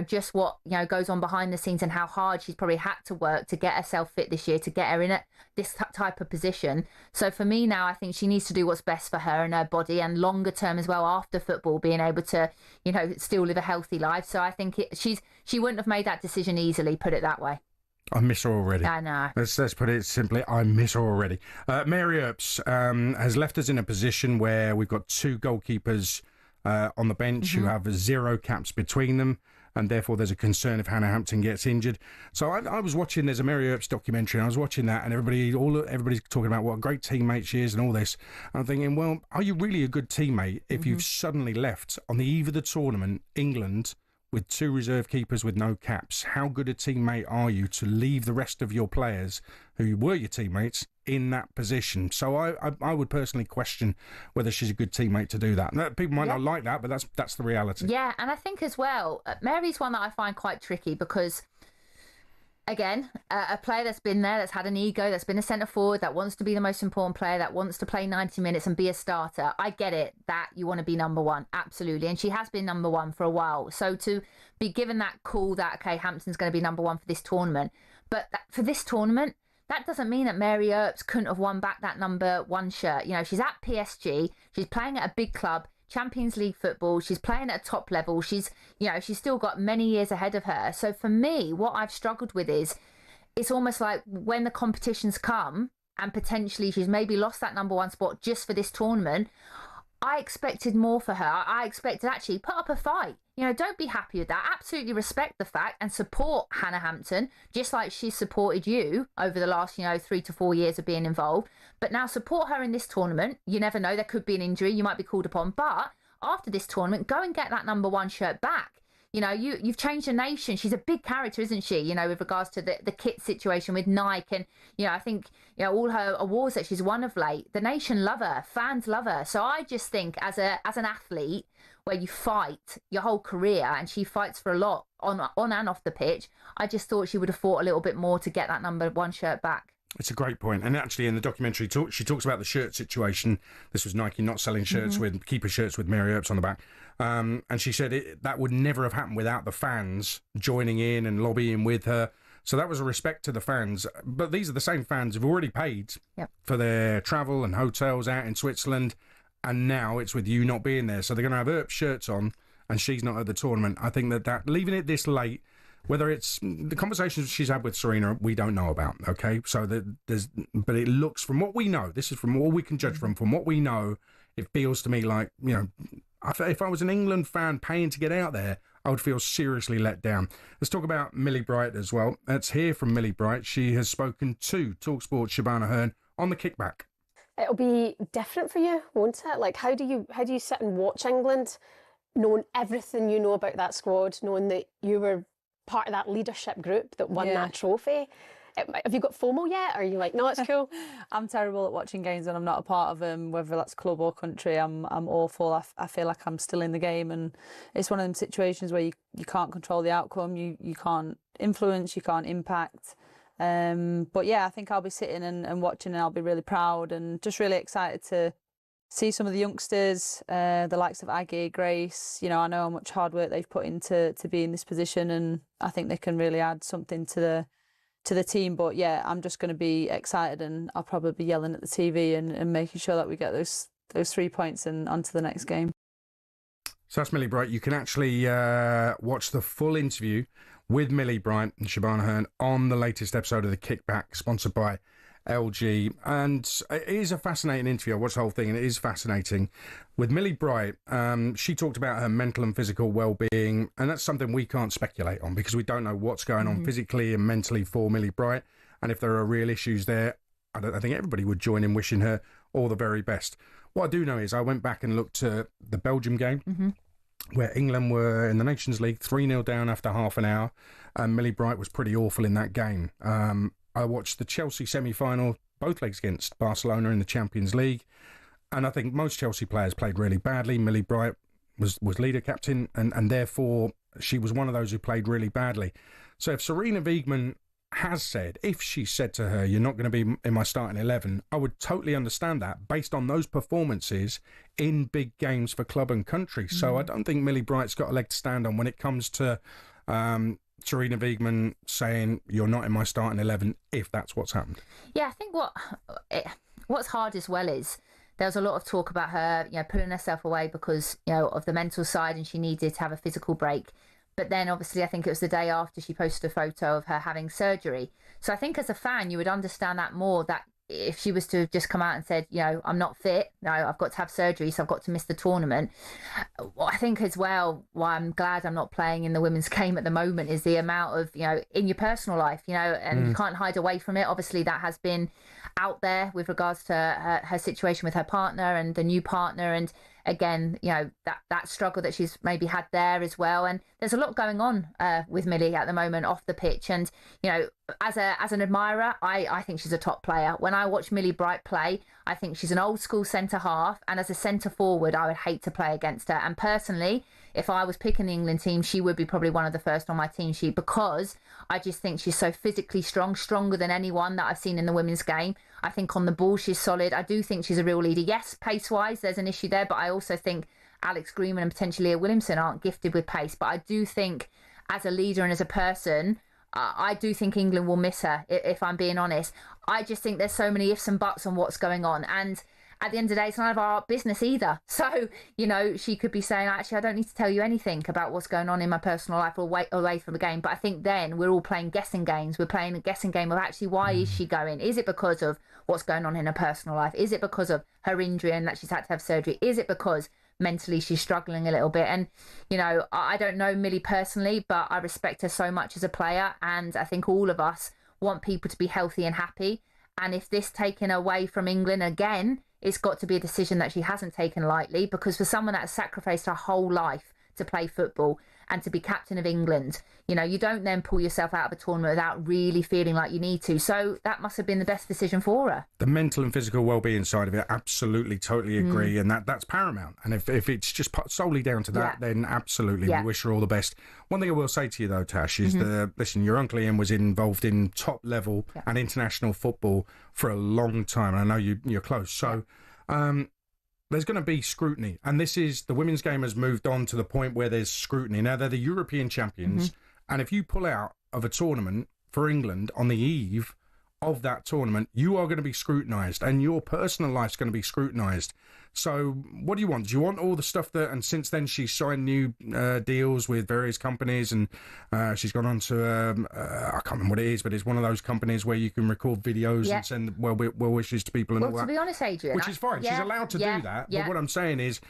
just what, goes on behind the scenes and how hard she's probably had to work to get herself fit this year, to get her in this type of position. So for me now, I think she needs to do what's best for her and her body, and longer term as well after football, being able to, still live a healthy life. So I think she wouldn't have made that decision easily, put it that way. I miss her already. I know. Let's put it simply, I miss her already. Mary Earps has left us in a position where we've got two goalkeepers on the bench who have 0 caps between them, and therefore there's a concern if Hannah Hampton gets injured. So I was watching, there's a Mary Earps documentary, and I was watching that, and everybody's talking about what a great teammate she is and all this. And I'm thinking, well, are you really a good teammate if you've suddenly left on the eve of the tournament, England, with 2 reserve keepers with no caps? How good a teammate are you to leave the rest of your players who were your teammates in that position? So I would personally question whether she's a good teammate to do that. People might not like that, but that's the reality. Yeah, and I think as well, Mary's one that I find quite tricky because, again, a player that's been there, that's had an ego, that's been a centre forward, that wants to be the most important player, that wants to play 90 minutes and be a starter. I get it that you want to be number one, absolutely. And she has been number one for a while. So to be given that call that, okay, Hampton's going to be number one for this tournament. But for this tournament, that doesn't mean that Mary Earps couldn't have won back that number 1 shirt. She's at PSG, she's playing at a big club, Champions League football, she's playing at a top level, she's still got many years ahead of her. So for me, what I've struggled with is, it's almost like when the competitions come and potentially she's maybe lost that number 1 spot just for this tournament, I expected more for her. I expected actually put up a fight. Don't be happy with that. Absolutely respect the fact and support Hannah Hampton, just like she supported you over the last, 3 to 4 years of being involved. But now support her in this tournament. You never know, there could be an injury, you might be called upon. But after this tournament, go and get that number 1 shirt back. You've changed the nation. She's a big character, isn't she? With regards to the kit situation with Nike, and I think all her awards that she's won of late. The nation love her, fans love her. So I just think as an athlete, where you fight your whole career, and she fights for a lot on and off the pitch, I just thought she would have fought a little bit more to get that number 1 shirt back. It's a great point. And actually in the documentary, she talks about the shirt situation. This was Nike not selling shirts with keeper shirts with Mary Earps on the back. And she said that would never have happened without the fans joining in and lobbying with her. So that was a respect to the fans. But these are the same fans who've already paid for their travel and hotels out in Switzerland. And now it's with you not being there. So they're going to have Earps shirts on and she's not at the tournament. I think that leaving it this late, whether it's the conversations she's had with Serena, we don't know about, okay? So but it looks, from what we know, this is from all we can judge from what we know, it feels to me like, if I was an England fan paying to get out there, I would feel seriously let down. Let's talk about Millie Bright as well. Let's hear from Millie Bright. She has spoken to talkSPORT's Shabana Hearn on the kickback. It'll be different for you, won't it? Like, how do you sit and watch England, knowing everything you know about that squad, knowing that you were part of that leadership group that won that trophy? Have you got FOMO yet? Or are you like, no, it's cool? I'm terrible at watching games when I'm not a part of them, whether that's club or country. I'm awful. I feel like I'm still in the game, and it's one of them situations where you can't control the outcome, you can't influence, you can't impact. But yeah, I think I'll be sitting and watching, and I'll be really proud and just really excited to see some of the youngsters, the likes of Aggie, Grace. I know how much hard work they've put into to be in this position, and I think they can really add something to the team. But yeah, I'm just going to be excited, and I'll probably be yelling at the TV and making sure that we get those 3 points and onto the next game. So that's Millie Bright. You can actually watch the full interview with Millie Bright and Shabana Hearn on the latest episode of The Kickback, sponsored by LG, and it is a fascinating interview. I watched the whole thing, and it is fascinating. With Millie Bright, she talked about her mental and physical well-being, and that's something we can't speculate on because we don't know what's going on physically and mentally for Millie Bright, and if there are real issues there, I think everybody would join in wishing her all the very best. What I do know is I went back and looked at the Belgium game, where England were in the Nations League 3-0 down after half an hour, and Millie Bright was pretty awful in that game. I watched the Chelsea semi-final, both legs against Barcelona in the Champions League, and I think most Chelsea players played really badly. Millie Bright was leader captain, and therefore she was one of those who played really badly. So if Sarina Wiegman has said, if she said to her, you're not going to be in my starting 11, I would totally understand that based on those performances in big games for club and country. So I don't think Millie Bright's got a leg to stand on when it comes to Sarina Wiegman saying you're not in my starting 11, if that's what's happened. Yeah, I think what's hard as well is there was a lot of talk about her, pulling herself away because, of the mental side, and she needed to have a physical break. But then obviously I think it was the day after she posted a photo of her having surgery. So I think as a fan, you would understand that more, that if she was to have just come out and said, I'm not fit, no, I've got to have surgery, so I've got to miss the tournament. I think as well, why I'm glad I'm not playing in the women's game at the moment is the amount of, in your personal life, and you can't hide away from it. Obviously that has been out there with regards to her situation with her partner and the new partner, and again, that struggle that she's maybe had there as well. And there's a lot going on with Millie at the moment off the pitch. And, as an admirer, I think she's a top player. When I watch Millie Bright play, I think she's an old school centre half. And as a centre forward, I would hate to play against her. And personally, if I was picking the England team, she would be probably one of the first on my team sheet, because I just think she's so physically strong, stronger than anyone that I've seen in the women's game. I think on the ball, she's solid. I do think she's a real leader. Yes, pace-wise, there's an issue there, but I also think Alex Greenman and potentially Leah Williamson aren't gifted with pace. But I do think as a leader and as a person, I do think England will miss her, if I'm being honest. I just think there's so many ifs and buts on what's going on. And at the end of the day, it's none of our business either. So, she could be saying, actually, I don't need to tell you anything about what's going on in my personal life or away from the game. But I think then we're all playing guessing games. We're playing a guessing game of actually, why is she going? Is it because of what's going on in her personal life? Is it because of her injury and that she's had to have surgery? Is it because mentally she's struggling a little bit? And, I don't know Millie personally, but I respect her so much as a player. And I think all of us want people to be healthy and happy. And if this taken away from England again, it's got to be a decision that she hasn't taken lightly, because for someone that has sacrificed her whole life to play football and to be captain of England, you don't then pull yourself out of a tournament without really feeling like you need to. So that must have been the best decision for her. The mental and physical well-being side of it, absolutely, totally agree, and that's paramount. And if it's just solely down to that, then absolutely, we wish her all the best. One thing I will say to you though, Tash, is listen, your uncle Ian was involved in top level and international football for a long time, and I know you're close. So there's going to be scrutiny, and the women's game has moved on to the point where there's scrutiny. Now, they're the European champions, and if you pull out of a tournament for England on the eve of that tournament, you are going to be scrutinised, and your personal life's going to be scrutinised. So what do you want? Do you want all the stuff and since then she's signed new deals with various companies, and she's gone on to, I can't remember what it is, but it's one of those companies where you can record videos and send well wishes to people and all that. Well, to be honest, Adrian, which is fine. She's allowed to do that. But what I'm saying is,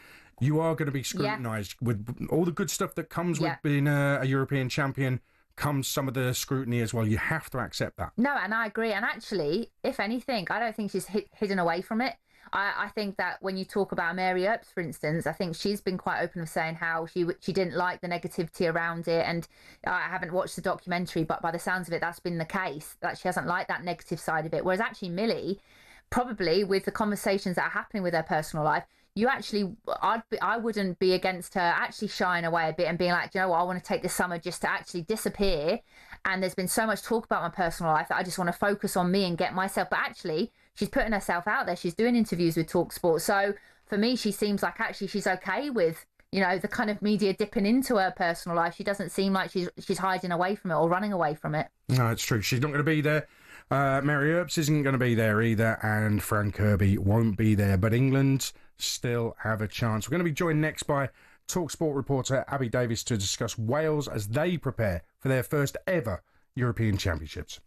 you are going to be scrutinised with all the good stuff that comes with being a European champion. Comes some of the scrutiny as well. You have to accept that. No, and I agree. And actually, if anything, I don't think she's hidden away from it. I think that when you talk about Mary Earps, for instance, I think she's been quite open of saying how she didn't like the negativity around it. And I haven't watched the documentary, but by the sounds of it, that's been the case, that she hasn't liked that negative side of it. Whereas actually Millie, probably with the conversations that are happening with her personal life, I wouldn't be against her actually shying away a bit and being like, do you know what, I want to take this summer just to actually disappear. And there's been so much talk about my personal life that I just want to focus on me and get myself. But actually, she's putting herself out there. She's doing interviews with talkSPORT. So for me, she seems like actually she's okay with, the kind of media dipping into her personal life. She doesn't seem like she's hiding away from it or running away from it. No, it's true. She's not going to be there. Mary Earps isn't going to be there either, and Fran Kirby won't be there. But England still have a chance. We're going to be joined next by talkSPORT reporter Abby Davis to discuss Wales as they prepare for their first ever European Championships.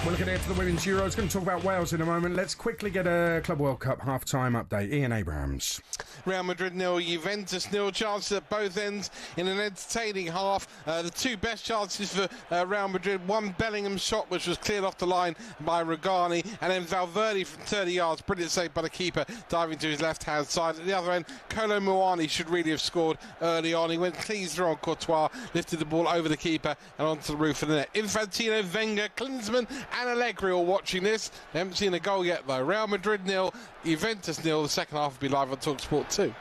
We're looking ahead to the Women's Euros. Going to talk about Wales in a moment. Let's quickly get a Club World Cup half-time update. Ian Abrahams. Real Madrid 0, Juventus 0. Chances at both ends in an entertaining half. The two best chances for Real Madrid. One Bellingham shot, which was cleared off the line by Regani, and then Valverde from 30 yards. Brilliant save by the keeper, diving to his left-hand side. At the other end, Kolo Muani should really have scored early on. He went clean through on Courtois, lifted the ball over the keeper and onto the roof of the net. Infantino, Wenger, Klinsmann and Allegri all watching this. They haven't seen a goal yet, though. Real Madrid 0, Juventus 0. The second half will be live on talkSPORT 2.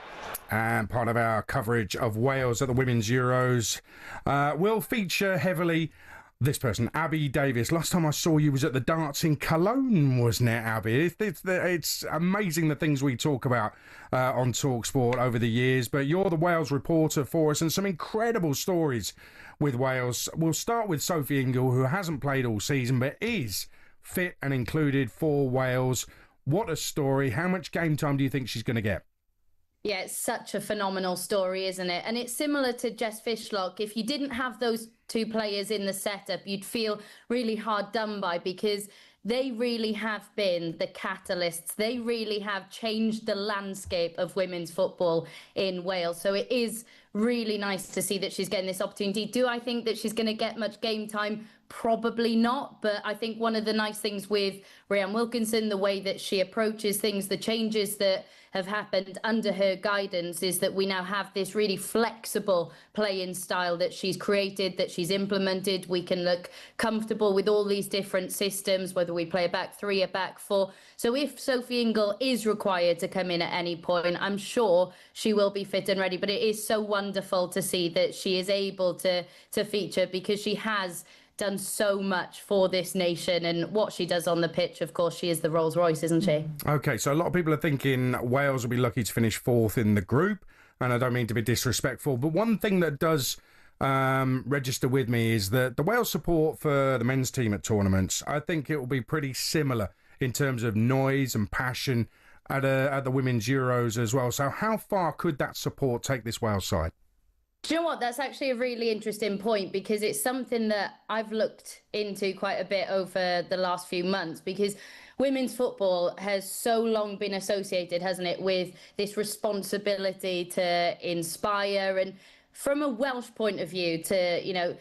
And part of our coverage of Wales at the Women's Euros will feature heavily this person, Abby Davis. Last time I saw you was at the darts in Cologne, wasn't it, Abby? It's amazing the things we talk about on talkSPORT over the years, but you're the Wales reporter for us and some incredible stories with Wales. We'll start with Sophie Ingle, who hasn't played all season but is fit and included for Wales. What a story. How much game time do you think she's going to get? Yeah, it's such a phenomenal story, isn't it? And it's similar to Jess Fishlock. If you didn't have those two players in the setup, you'd feel really hard done by, because they really have been the catalysts. They really have changed the landscape of women's football in Wales. So it is really nice to see that she's getting this opportunity. Do I think that she's going to get much game time? Probably not. But I think one of the nice things with Rhian Wilkinson, the way that she approaches things, the changes that have happened under her guidance, is that we now have this really flexible playing style that she's created, that she's implemented. We can look comfortable with all these different systems, whether we play a back three, a back four. So if Sophie Ingle is required to come in at any point, I'm sure she will be fit and ready. But it is so wonderful to see that she is able to feature, because she has done so much for this nation, and what she does on the pitch, of course, she is the Rolls Royce, isn't she? Okay, so a lot of people are thinking Wales will be lucky to finish fourth in the group. and I don't mean to be disrespectful, but one thing that does register with me is that the Wales support for the men's team at tournaments, I think it will be pretty similar in terms of noise and passion at the Women's Euros as well. So how far could that support take this Wales side? Do you know what? That's actually a really interesting point, because it's something that I've looked into quite a bit over the last few months, because women's football has so long been associated, hasn't it, with this responsibility to inspire, and from a Welsh point of view, to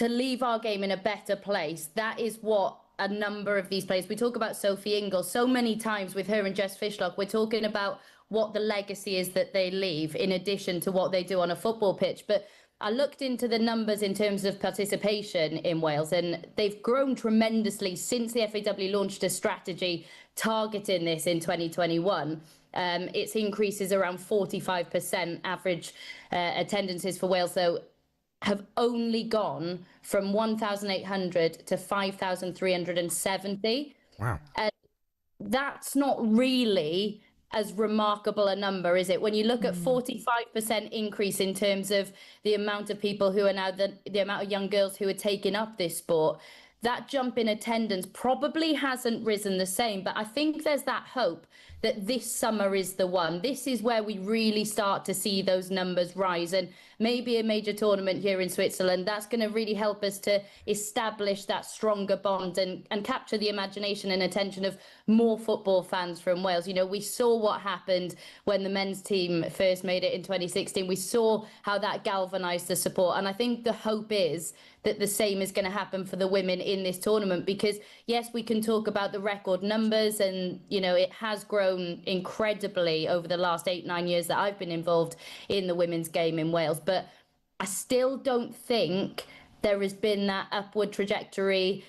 leave our game in a better place. That is what a number of these players, we talk about Sophie Ingalls so many times with her and Jess Fishlock, we're talking about what the legacy is that they leave in addition to what they do on a football pitch. But I looked into the numbers in terms of participation in Wales, and they've grown tremendously since the FAW launched a strategy targeting this in 2021. Its increases around 45%. Average attendances for Wales, though, have only gone from 1,800 to 5,370. Wow. And that's not really as remarkable a number, is it? When you look at 45% increase in terms of the amount of people who are now, the amount of young girls who are taking up this sport, that jump in attendance probably hasn't risen the same. But I think there's that hope that this summer is the one. This is where we really start to see those numbers rise. And maybe a major tournament here in Switzerland, that's going to really help us to establish that stronger bond and capture the imagination and attention of more football fans from Wales. You know, we saw what happened when the men's team first made it in 2016. We saw how that galvanised the support. And I think the hope is that the same is going to happen for the women in this tournament, because yes, we can talk about the record numbers, and you know, it has grown incredibly over the last 8-9 years that I've been involved in the women's game in Wales, but I still don't think there has been that upward trajectory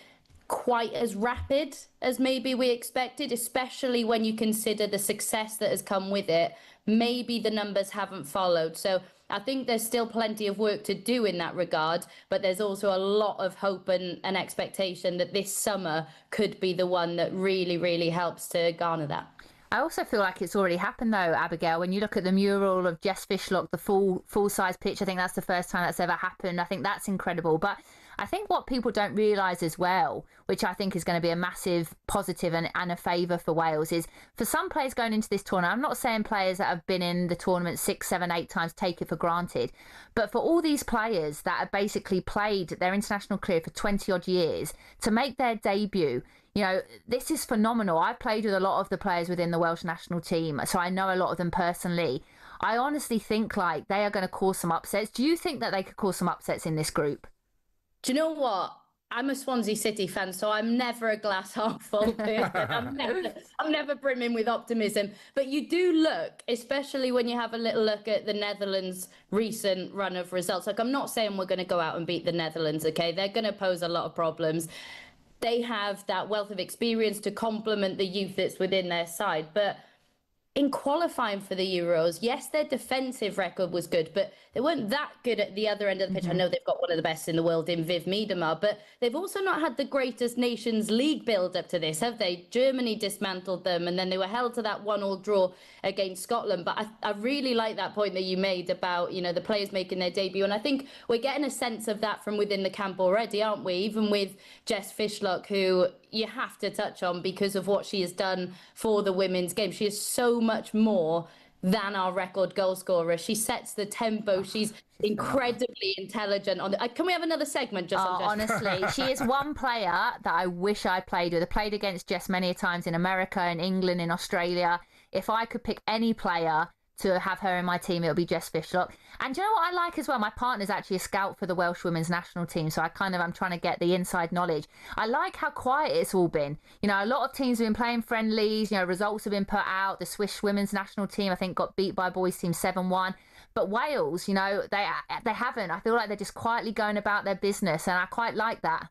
quite as rapid as maybe we expected, especially when you consider the success that has come with it. Maybe the numbers haven't followed. So I think there's still plenty of work to do in that regard, but there's also a lot of hope and expectation that this summer could be the one that really, really helps to garner that. I also feel like it's already happened, though, Abigail. When you look at the mural of Jess Fishlock, the full-size pitch, I think that's the first time that's ever happened. I think that's incredible. But I think what people don't realise as well, which I think is going to be a massive positive and a favour for Wales, is for some players going into this tournament, I'm not saying players that have been in the tournament 6, 7, 8 times take it for granted, but for all these players that have basically played their international career for 20-odd years, to make their debut, you know, this is phenomenal. I've played with a lot of the players within the Welsh national team, so I know a lot of them personally. I honestly think like they are going to cause some upsets. Do you think that they could cause some upsets in this group? Do you know what? I'm a Swansea City fan, so I'm never a glass half full person. I'm never brimming with optimism. But you do look, especially when you have a little look at the Netherlands' recent run of results. Like, I'm not saying we're going to go out and beat the Netherlands, okay? They're going to pose a lot of problems. They have that wealth of experience to complement the youth that's within their side. But in qualifying for the Euros, yes, their defensive record was good, but they weren't that good at the other end of the pitch. I know they've got one of the best in the world in Viv Miedema, but they've also not had the greatest Nations League build up to this, have they? Germany dismantled them, and then they were held to that 1-1 draw against Scotland. But I really like that point that you made about, you know, the players making their debut, and I think we're getting a sense of that from within the camp already, aren't we? Even with Jess Fishlock, who you have to touch on because of what she has done for the women's game. She is so much more than our record goal scorer. She sets the tempo. She's incredibly intelligent. Can we have another segment just on Jess? Honestly, she is one player that I wish I played with. I played against Jess many times in America, in England, in Australia. If I could pick any player to have her in my team, it'll be Jess Fishlock. And do you know what I like as well? My partner's actually a scout for the Welsh women's national team, so I'm trying to get the inside knowledge. I like how quiet it's all been. You know, a lot of teams have been playing friendlies, you know, results have been put out. The Swiss women's national team, I think, got beat by boys team 7-1. But Wales, you know, they haven't. I feel like they're just quietly going about their business, and I quite like that.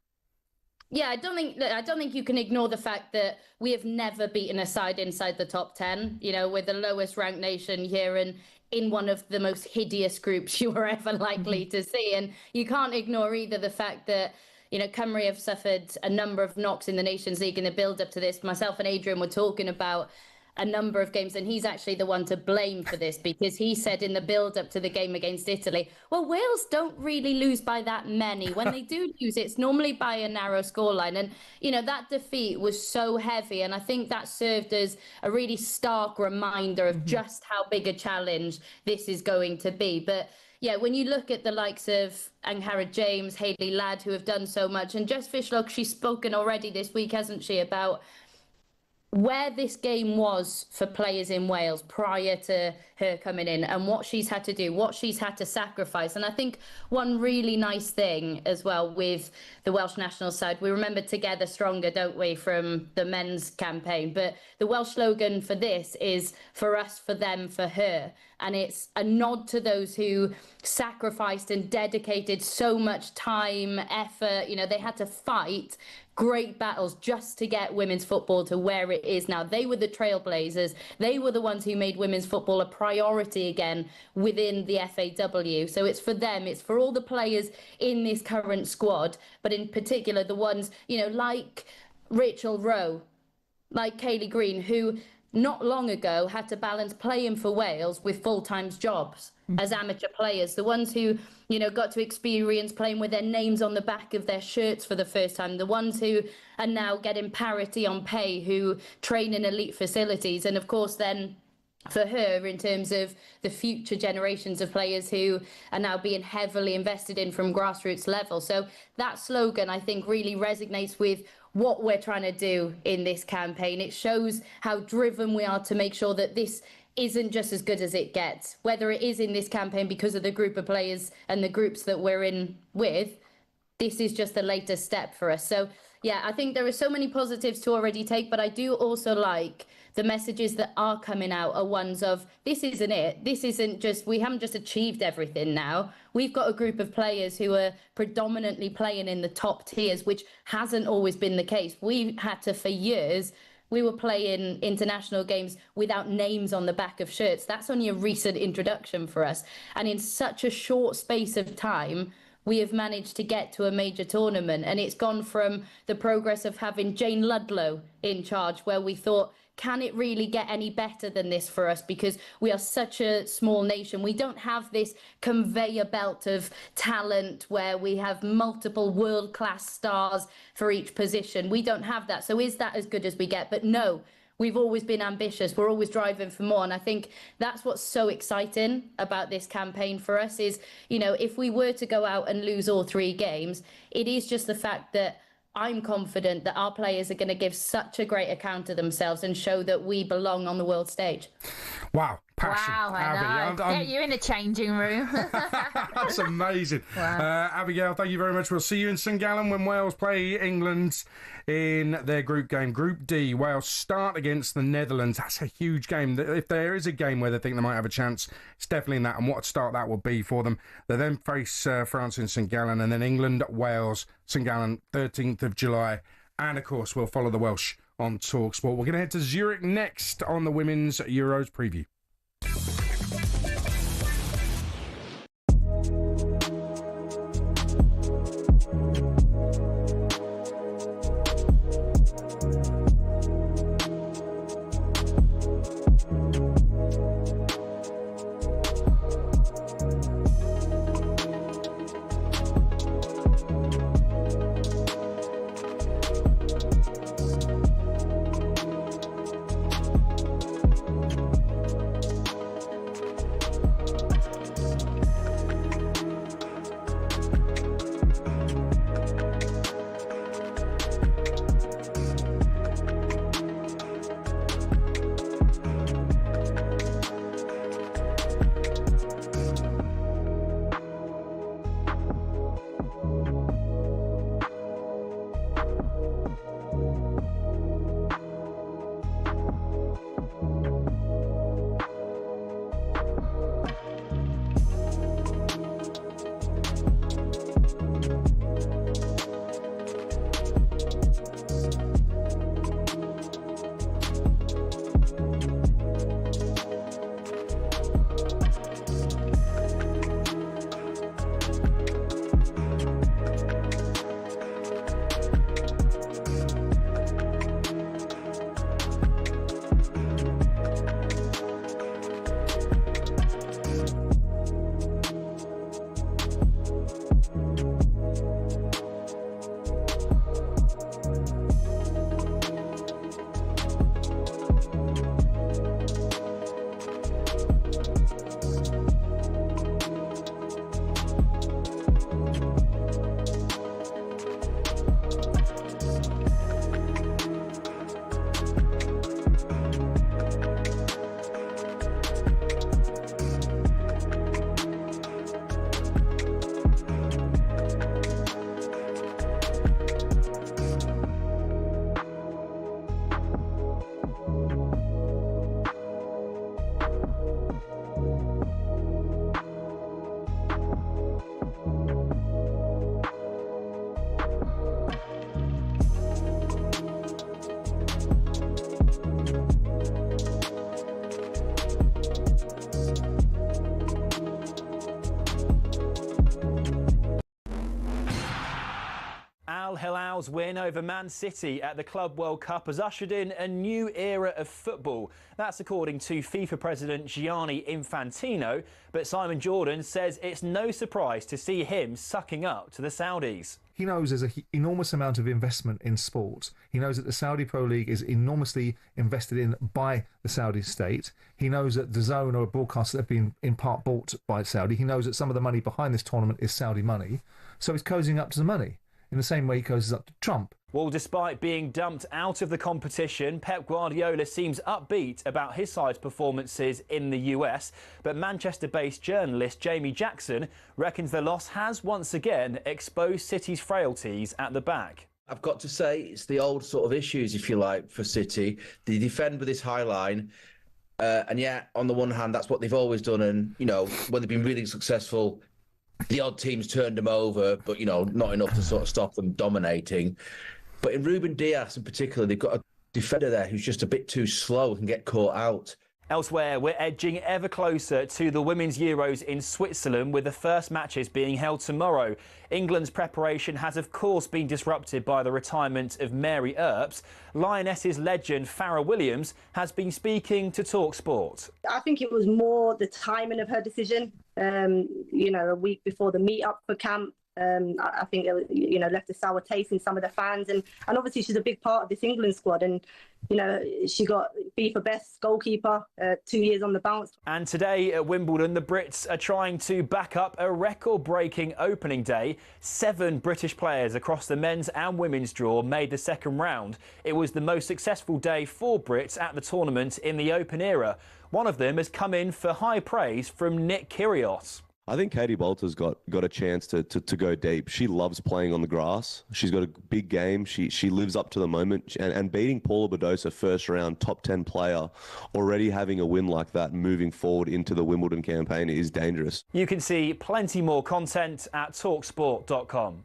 Yeah, I don't think you can ignore the fact that we have never beaten a side inside the top 10. You know, we're the lowest ranked nation here and in one of the most hideous groups you were ever likely to see. And you can't ignore either the fact that, you know, Cymru have suffered a number of knocks in the Nations League in the build up to this. Myself and Adrian were talking about a number of games, and he's actually the one to blame for this, because he said in the build-up to the game against Italy, well, Wales don't really lose by that many. When they do lose, it's normally by a narrow scoreline. And, you know, that defeat was so heavy, and I think that served as a really stark reminder of just how big a challenge this is going to be. But yeah, when you look at the likes of Angharad James, Hayley Ladd, who have done so much, and Jess Fishlock, she's spoken already this week, hasn't she, about where this game was for players in Wales prior to her coming in, and what she's had to do, what she's had to sacrifice. And I think one really nice thing as well with the Welsh national side, we remember Together Stronger, don't we, from the men's campaign, but the Welsh slogan for this is for us, for them, for her. And it's a nod to those who sacrificed and dedicated so much time, effort. You know, they had to fight great battles just to get women's football to where it is now. They were the trailblazers. They were the ones who made women's football a priority again within the FAW. So it's for them. It's for all the players in this current squad, but in particular the ones, you know, like Rachel Rowe, like Kaylee Green, who not long ago had to balance playing for Wales with full-time jobs as amateur players. The ones who, you know, got to experience playing with their names on the back of their shirts for the first time. The ones who are now getting parity on pay, who train in elite facilities. And of course then for her, in terms of the future generations of players who are now being heavily invested in from grassroots level. So that slogan, I think, really resonates with what we're trying to do in this campaign. It shows how driven we are to make sure that this isn't just as good as it gets, whether it is in this campaign because of the group of players and the groups that we're in with. This is just the latest step for us. So yeah, I think there are so many positives to already take, but I do also like the messages that are coming out are ones of, this isn't it. This isn't just, we haven't just achieved everything now. We've got a group of players who are predominantly playing in the top tiers, which hasn't always been the case. We had to, for years, we were playing international games without names on the back of shirts. That's only a recent introduction for us. And in such a short space of time, we have managed to get to a major tournament. And it's gone from the progress of having Jane Ludlow in charge, where we thought, can it really get any better than this for us? Because we are such a small nation. We don't have this conveyor belt of talent where we have multiple world-class stars for each position. We don't have that. So is that as good as we get? But no, we've always been ambitious. We're always driving for more. And I think that's what's so exciting about this campaign for us is, you know, if we were to go out and lose all 3 games, it is just the fact that I'm confident that our players are going to give such a great account of themselves and show that we belong on the world stage. Wow. Passion. Wow, I know. Get you in a changing room. That's amazing. Wow. Abigail, thank you very much. We'll see you in St Gallen when Wales play England in their group game. Group D, Wales start against the Netherlands. That's a huge game. If there is a game where they think they might have a chance, it's definitely in that. And what a start that will be for them. They then face France in St Gallen, and then England, Wales, St Gallen, 13th of July. And, of course, we'll follow the Welsh on talkSPORT. We're going to head to Zurich next on the Women's Euros preview. Hilal's win over Man City at the Club World Cup has ushered in a new era of football. That's according to FIFA President Gianni Infantino, but Simon Jordan says it's no surprise to see him sucking up to the Saudis. He knows there's an enormous amount of investment in sport. He knows that the Saudi Pro League is enormously invested in by the Saudi state. He knows that DAZN are a broadcaster that have been in part bought by Saudi. He knows that some of the money behind this tournament is Saudi money. So he's cozying up to the money in the same way he cozies up to Trump. Well, despite being dumped out of the competition, Pep Guardiola seems upbeat about his side's performances in the US. But Manchester-based journalist Jamie Jackson reckons the loss has once again exposed City's frailties at the back. I've got to say, it's the old sort of issues, if you like, for City. They defend with this high line. And yet, on the one hand, that's what they've always done. And, you know, when they've been really successful, the odd teams turned them over, but, you know, not enough to sort of stop them dominating. But in Ruben Dias in particular, they've got a defender there who's just a bit too slow and can get caught out. Elsewhere, we're edging ever closer to the Women's Euros in Switzerland, with the first matches being held tomorrow. England's preparation has, of course, been disrupted by the retirement of Mary Earps. Lionesses legend Farrah Williams has been speaking to talkSPORT. I think it was more the timing of her decision. You know, a week before the meet-up for camp. I think it, you know, left a sour taste in some of the fans, and obviously she's a big part of this England squad, and you know, she got FIFA best goalkeeper 2 years on the bounce. And today at Wimbledon, the Brits are trying to back up a record-breaking opening day. 7 British players across the men's and women's draw made the second round. It was the most successful day for Brits at the tournament in the Open era. One of them has come in for high praise from Nick Kyrgios. I think Katie Boulter's got a chance to go deep. She loves playing on the grass. She's got a big game. She lives up to the moment. And beating Paula Badosa first round, top 10 player, already having a win like that moving forward into the Wimbledon campaign is dangerous. You can see plenty more content at talksport.com.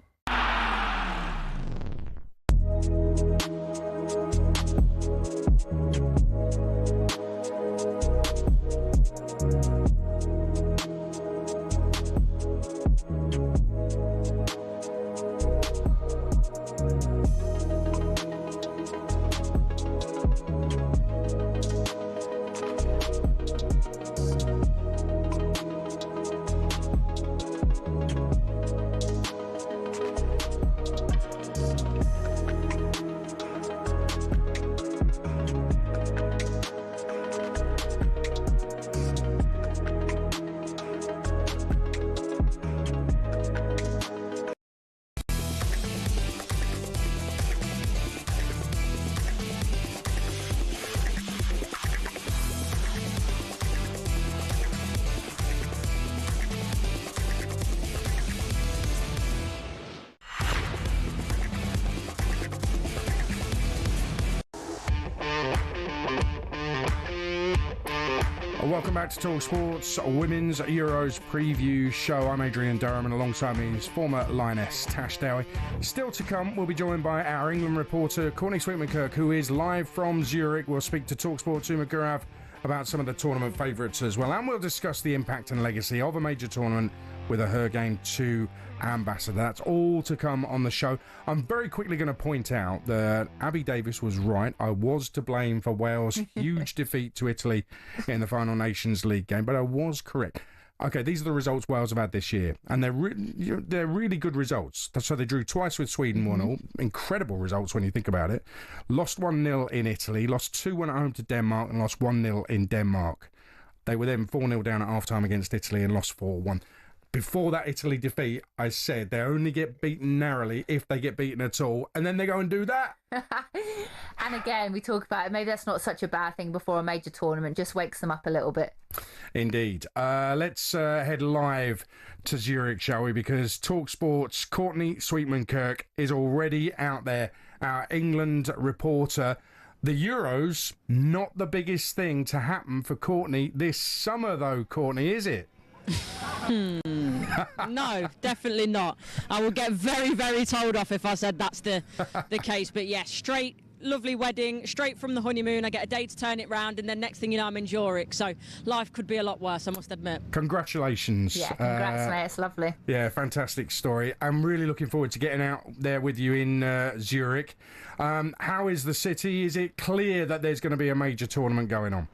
Welcome back to talkSPORT's Women's Euros preview show. I'm Adrian Durham, and alongside me is former Lioness Tash Dowie. Still to come, we'll be joined by our England reporter Courtney Sweetman-Kirk, who is live from Zurich. We'll speak to talkSPORT Tuma Gurav about some of the tournament favourites as well, and we'll discuss the impact and legacy of a major tournament with a Her Game 2 ambassador. That's all to come on the show. I'm very quickly going to point out that Abby Davis was right. I was to blame for Wales' huge defeat to Italy in the final Nations League game, but I was correct. Okay, these are the results Wales have had this year, and they're really good results. So they drew twice with Sweden, 1-0. Incredible results when you think about it. Lost 1-0 in Italy, lost 2-1 at home to Denmark, and lost 1-0 in Denmark. They were then 4-0 down at half-time against Italy and lost 4-1. Before that Italy defeat, I said they only get beaten narrowly if they get beaten at all, and then they go and do that. And again, we talk about it. Maybe that's not such a bad thing before a major tournament. Just wakes them up a little bit. Indeed. Let's head live to Zurich, shall we? Because talkSPORT's Courtney Sweetman-Kirk is already out there. Our England reporter. The Euros, not the biggest thing to happen for Courtney this summer, though, Courtney, is it? No, definitely not. I will get very, very told off if I said that's the case. But yeah, straight lovely wedding, straight from the honeymoon. I get a day to turn it round, and then next thing you know, I'm in Zurich. So life could be a lot worse, I must admit. Congratulations. Yeah, congrats, mate. It's lovely. Yeah, fantastic story. I'm really looking forward to getting out there with you in Zurich. How is the city? Is it clear that there's going to be a major tournament going on?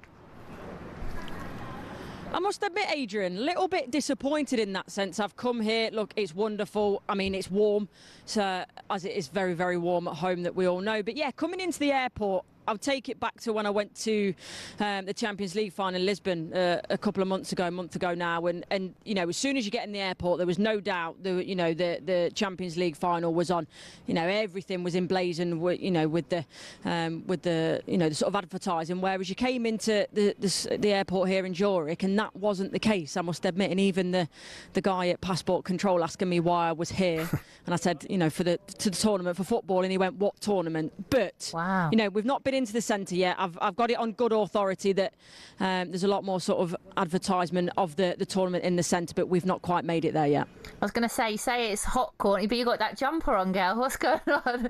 I must admit, Adrian, a little bit disappointed in that sense. I've come here, look, it's wonderful. I mean, it's warm, so, as it is very, very warm at home, that we all know. But yeah, coming into the airport, I'll take it back to when I went to the Champions League final in Lisbon a couple of months ago, a month ago now, and you know, as soon as you get in the airport, there was no doubt the Champions League final was on. You know, everything was emblazoned, with the sort of advertising. Whereas you came into the airport here in Zurich, and that wasn't the case, I must admit. And even the guy at passport control asking me why I was here, and I said, to the tournament for football, and he went, "What tournament?" But wow, we've not been into the centre yet. I've got it on good authority that there's a lot more sort of advertisement of the tournament in the centre, but we've not quite made it there yet. I was going to say, you say it's hot, Courtney, but you got that jumper on, girl. What's going on?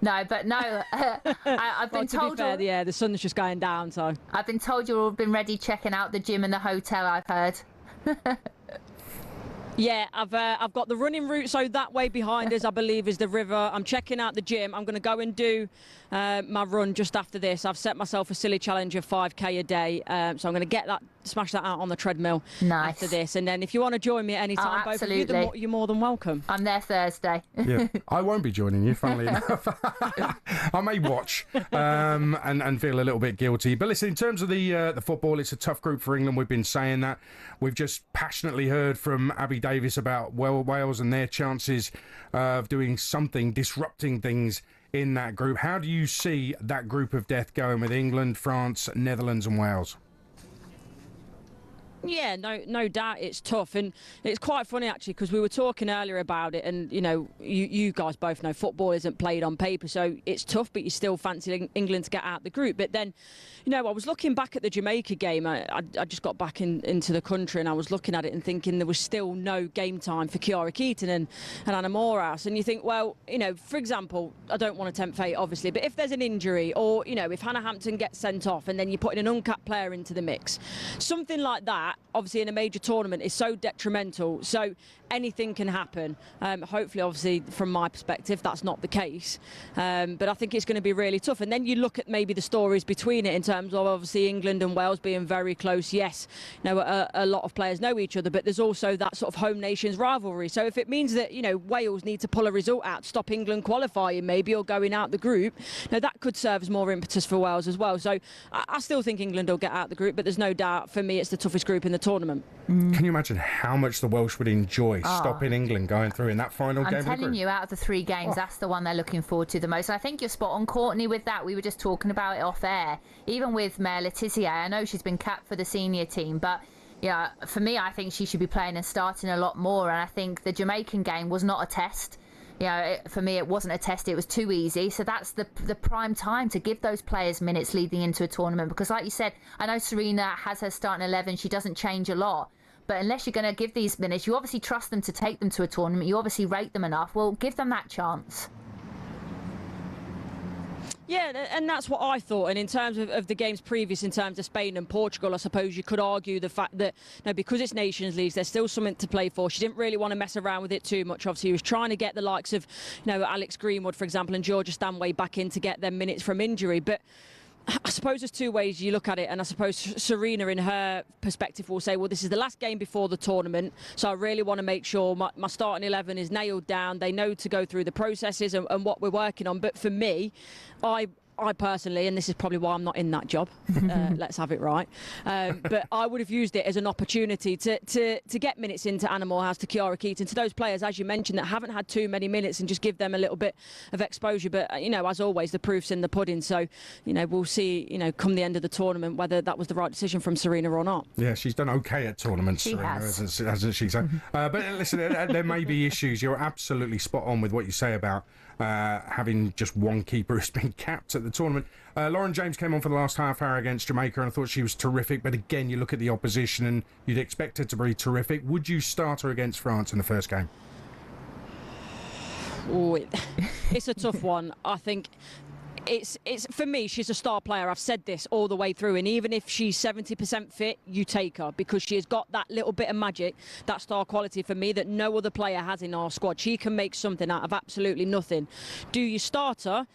No. I've been told. To be fair, the sun's just going down, so I've been told you've all been ready checking out the gym and the hotel, I've heard. Yeah, I've got the running route, so that way behind us, I believe, is the river. I'm checking out the gym. I'm going to go and do my run just after this. I've set myself a silly challenge of 5k a day, so I'm going to smash that out on the treadmill after this. And then if you want to join me at any time, both of you, you're more than welcome. I'm there Thursday. Yeah, I won't be joining you, funnily enough. I may watch and feel a little bit guilty. But listen, in terms of the football, it's a tough group for England. We've been saying that. We've just passionately heard from Abby Davis about Wales and their chances of doing something, disrupting things in that group. How do you see that group of death going with England, France, Netherlands and Wales? Yeah, no doubt it's tough, and it's quite funny actually, because we were talking earlier about it, and you guys both know football isn't played on paper, so it's tough, but you still fancy England to get out the group. But then, I was looking back at the Jamaica game. I just got back into the country, and I was looking at it and thinking there was still no game time for Kiara Keaton and Anna Morehouse, and you think, well, for example, I don't want to tempt fate obviously, but if there's an injury, or if Hannah Hampton gets sent off and then you're putting an uncapped player into the mix, something like that obviously in a major tournament is so detrimental. So anything can happen. Hopefully, obviously, from my perspective, that's not the case. But I think it's going to be really tough. And then you look at maybe the stories between it in terms of obviously England and Wales being very close. Yes, a lot of players know each other, but there's also that sort of home nations rivalry. So if it means that Wales need to pull a result out to stop England qualifying maybe, or going out the group, that could serve as more impetus for Wales as well. So I still think England will get out the group, but there's no doubt for me it's the toughest group in the tournament. Can you imagine how much the Welsh would enjoy stopping England going through in that final game? I'm telling you, out of the 3 games, that's the one they're looking forward to the most. And I think you're spot on, Courtney, with that. We were just talking about it off air. Even with Mare Letitia, I know she's been capped for the senior team, but yeah, for me, I think she should be playing and starting a lot more. And I think the Jamaican game was not a test. For me, it wasn't a test. It was too easy. So that's the prime time to give those players minutes leading into a tournament. Because like you said, I know Serena has her starting 11. She doesn't change a lot. But unless you're going to give these minutes, you obviously trust them to take them to a tournament. You obviously rate them enough. Well, give them that chance. Yeah, and that's what I thought. And in terms of the games previous, in terms of Spain and Portugal, I suppose you could argue the fact that because it's Nations League, there's still something to play for. She didn't really want to mess around with it too much. Obviously, he was trying to get the likes of Alex Greenwood, for example, and Georgia Stanway back in to get them minutes from injury. But I suppose there's 2 ways you look at it, and I suppose Serena, in her perspective, will say, well, this is the last game before the tournament, so I really want to make sure my starting 11 is nailed down. They know to go through the processes and what we're working on. But for me, I personally, and this is probably why I'm not in that job, let's have it right, but I would have used it as an opportunity to get minutes into Anna Morehouse, to Kiara Keaton, to those players, as you mentioned, that haven't had too many minutes, and just give them a little bit of exposure. But, as always, the proof's in the pudding. So, we'll see, come the end of the tournament, whether that was the right decision from Serena or not. Yeah, she's done okay at tournaments, Serena, hasn't she? So, but listen, there may be issues. You're absolutely spot on with what you say about having just one keeper who's been capped at the tournament. Lauren James came on for the last half hour against Jamaica, and I thought she was terrific. But again, you look at the opposition and you'd expect her to be terrific. Would you start her against France in the first game? Oh, it's a tough one. I think it's for me, she's a star player. I've said this all the way through, and even if she's 70% fit, you take her because she has got that little bit of magic, that star quality for me that no other player has in our squad. She can make something out of absolutely nothing. Do you start her?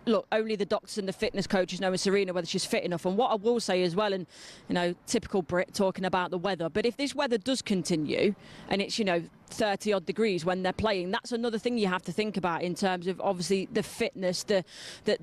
Look, only the doctors and the fitness coaches know in Serena whether she's fit enough. And what I will say as well, and, you know, typical Brit talking about the weather, but if this weather does continue and it's, you know, 30-odd degrees when they're playing, that's another thing you have to think about in terms of obviously the fitness, the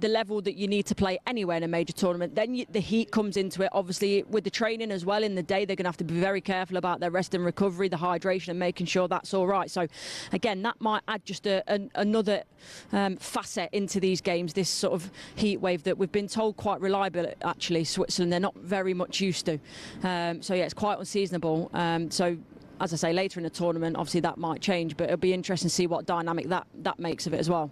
level that you need to play anywhere in a major tournament. Then the heat comes into it, obviously, with the training as well in the day. They're going to have to be very careful about their rest and recovery, the hydration, and making sure that's all right. So, again, that might add just another facet into these games, this sort of heat wave that we've been told quite reliable, actually, Switzerland. They're not very much used to. So, yeah, it's quite unseasonable. So, as I say, later in the tournament, obviously that might change, but it'll be interesting to see what dynamic that makes of it as well.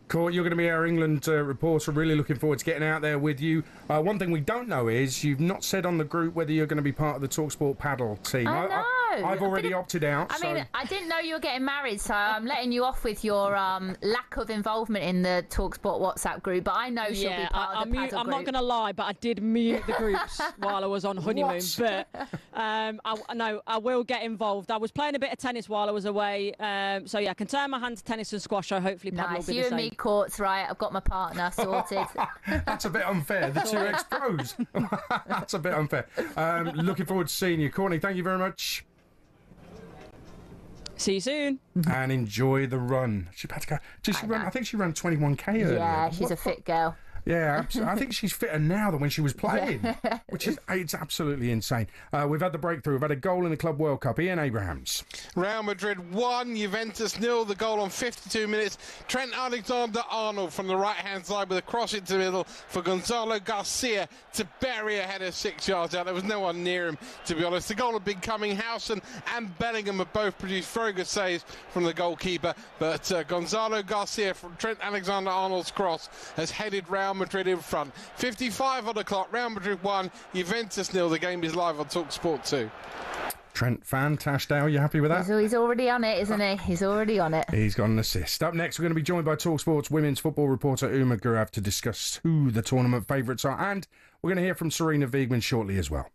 Court, you're going to be our England reporter. Really looking forward to getting out there with you. One thing we don't know is you've not said on the group whether you're going to be part of the talkSPORT paddle team. I know. I've already opted out. I mean, I didn't know you were getting married, so I'm letting you off with your lack of involvement in the talkSPORT WhatsApp group. But I know she'll be part of the paddle I'm group. not going to lie, but I did mute the groups while I was on honeymoon. What? But I will get involved. I was playing a bit of tennis while I was away, so yeah, I can turn my hand to tennis and squash. So hopefully paddle will be you the and same. me, Courts, right? I've got my partner sorted. That's a bit unfair. The two ex-pros. That's a bit unfair. Looking forward to seeing you. Courtney, thank you very much. See you soon. And enjoy the run. She had to go. Did she run? I think she ran 21k earlier. Yeah, she's a fit girl. Yeah, absolutely. I think she's fitter now than when she was playing, which is it's absolutely insane. We've had the breakthrough. We've had a goal in the Club World Cup. Ian Abrahams. Real Madrid 1, Juventus 0. The goal on 52 minutes. Trent Alexander-Arnold from the right-hand side with a cross into the middle for Gonzalo Garcia to bury a header 6 yards out. There was no one near him, to be honest. The goal had been coming. Howson and Bellingham have both produced very good saves from the goalkeeper, but Gonzalo Garcia from Trent Alexander-Arnold's cross has headed Real Madrid in front. 55 on the clock. Real Madrid 1, Juventus 0. The game is live on talkSPORT 2. Trent, fantastic. Are you happy with that? He's already on it, isn't he? He's already on it. He's got an assist. Up next, we're going to be joined by talkSPORT's women's football reporter Uma Gurav to discuss who the tournament favourites are, and we're going to hear from Serena Wiegmann shortly as well.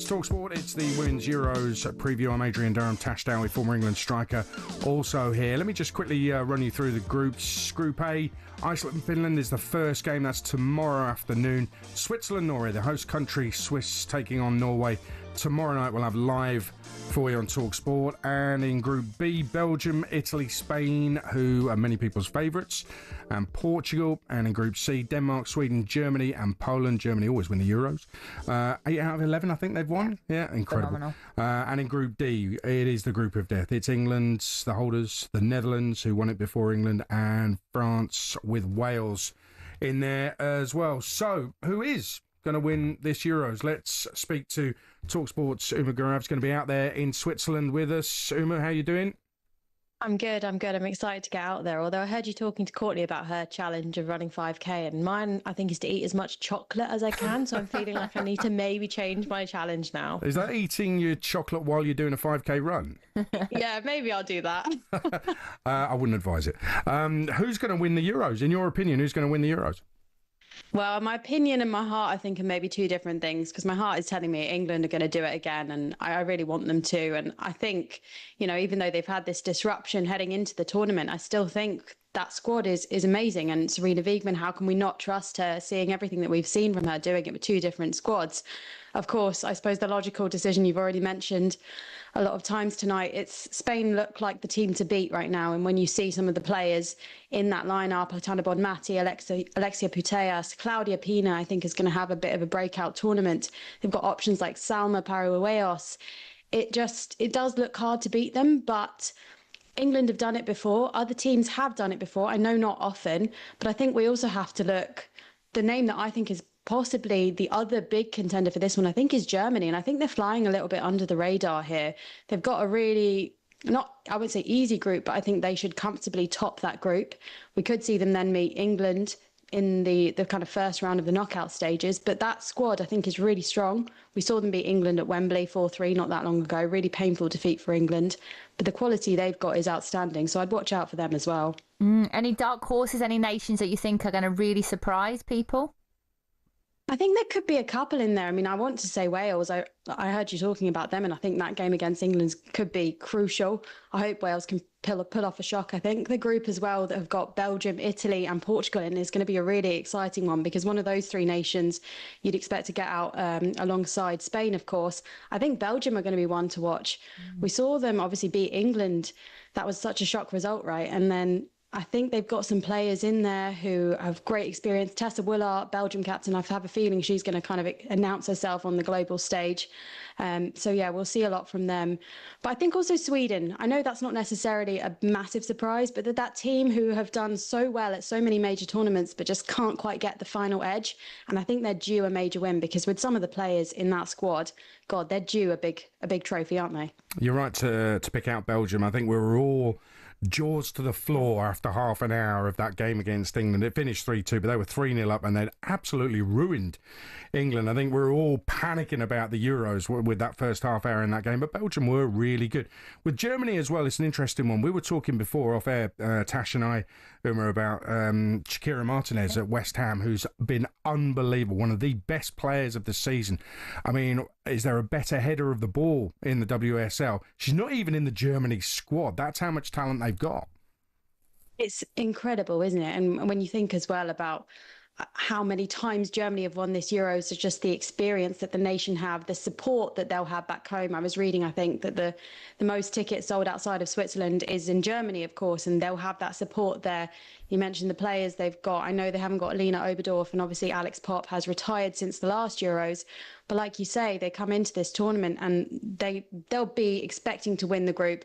It's talkSPORT. It's the Women's Euros preview. I'm Adrian Durham, Dowie, former England striker, also here. Let me just quickly run you through the groups. Group A, Iceland and Finland is the first game. That's tomorrow afternoon. Switzerland, Norway, the host country. Swiss taking on Norway. Tomorrow night we'll have live for you on talkSPORT. And in Group B, Belgium, Italy, Spain, who are many people's favourites, and Portugal. And in Group C, Denmark, Sweden, Germany and Poland. Germany always win the Euros. 8 out of 11 I think they've won. Yeah, incredible. And in Group D, it is the group of death. It's England, the holders, the Netherlands, who won it before England, and France with Wales in there as well. So who is going to win this Euros? Let's speak to talkSPORT's Uma Gurav's going to be out there in Switzerland with us. Uma, how you doing? I'm good. I'm excited to get out there. Although I heard you talking to Courtney about her challenge of running 5K, and mine, I think, is to eat as much chocolate as I can. So I'm feeling like I need to maybe change my challenge now. Is that eating your chocolate while you're doing a 5K run? Yeah, maybe I'll do that. I wouldn't advise it. Who's going to win the Euros? In your opinion, who's going to win the Euros? Well, my opinion and my heart, I think, are maybe two different things, because my heart is telling me England are going to do it again, and I really want them to. And I think, you know, even though they've had this disruption heading into the tournament, I still think that squad is amazing. And Sarina Wiegman, how can we not trust her, seeing everything that we've seen from her, doing it with two different squads? Of course, I suppose the logical decision you've already mentioned a lot of times tonight, it's Spain look like the team to beat right now. And when you see some of the players in that lineup, Tana Bonmati, Alexia Putellas, Claudia Pina, I think is going to have a bit of a breakout tournament. They've got options like Salma Parueos. It does look hard to beat them, but England have done it before. Other teams have done it before. I know not often, but I think we also have to look. The name that I think is possibly the other big contender for this one, I think, is Germany. And I think they're flying a little bit under the radar here. They've got a really, I would say easy group, but I think they should comfortably top that group. We could see them then meet England in the kind of first round of the knockout stages. But that squad, I think, is really strong. We saw them beat England at Wembley 4-3 not that long ago. Really painful defeat for England. But the quality they've got is outstanding. So I'd watch out for them as well. Any dark horses, any nations that you think are going to really surprise people? I think there could be a couple in there. I mean, I want to say Wales. I heard you talking about them, and I think that game against England could be crucial. I hope Wales can pull off a shock. I think the group as well that have got Belgium, Italy and Portugal in is going to be a really exciting one, because one of those three nations you'd expect to get out alongside Spain, of course. I think Belgium are going to be one to watch. We saw them obviously beat England. That was such a shock result, right? And then I think they've got some players in there who have great experience. Tessa Willart, Belgium captain, I have a feeling she's going to kind of announce herself on the global stage. So, yeah, we'll see a lot from them. But I think also Sweden. I know that's not necessarily a massive surprise, but that team who have done so well at so many major tournaments but just can't quite get the final edge. And I think they're due a major win, because with some of the players in that squad, God, they're due a big trophy, aren't they? You're right to pick out Belgium. I think we were all jaws to the floor after half an hour of that game against England. It finished 3-2, but they were 3-0 up and they'd absolutely ruined England. I think we were all panicking about the Euros with that first half hour in that game, but Belgium were really good. With Germany as well, it's an interesting one. We were talking before off air, Tash and I, Uma, about Shakira Martinez at West Ham, who's been unbelievable, one of the best players of the season. I mean, is there a better header of the ball in the WSL? She's not even in the Germany squad. That's how much talent they've got. It's incredible, isn't it? And when you think as well about how many times Germany have won this Euros, so just the experience that the nation have, the support that they'll have back home. I was reading, I think, that the most tickets sold outside of Switzerland is in Germany, of course, and they'll have that support there. You mentioned the players they've got. I know they haven't got Lena Oberdorf, and obviously Alex Popp has retired since the last Euros. But like you say, they come into this tournament and they'll be expecting to win the group.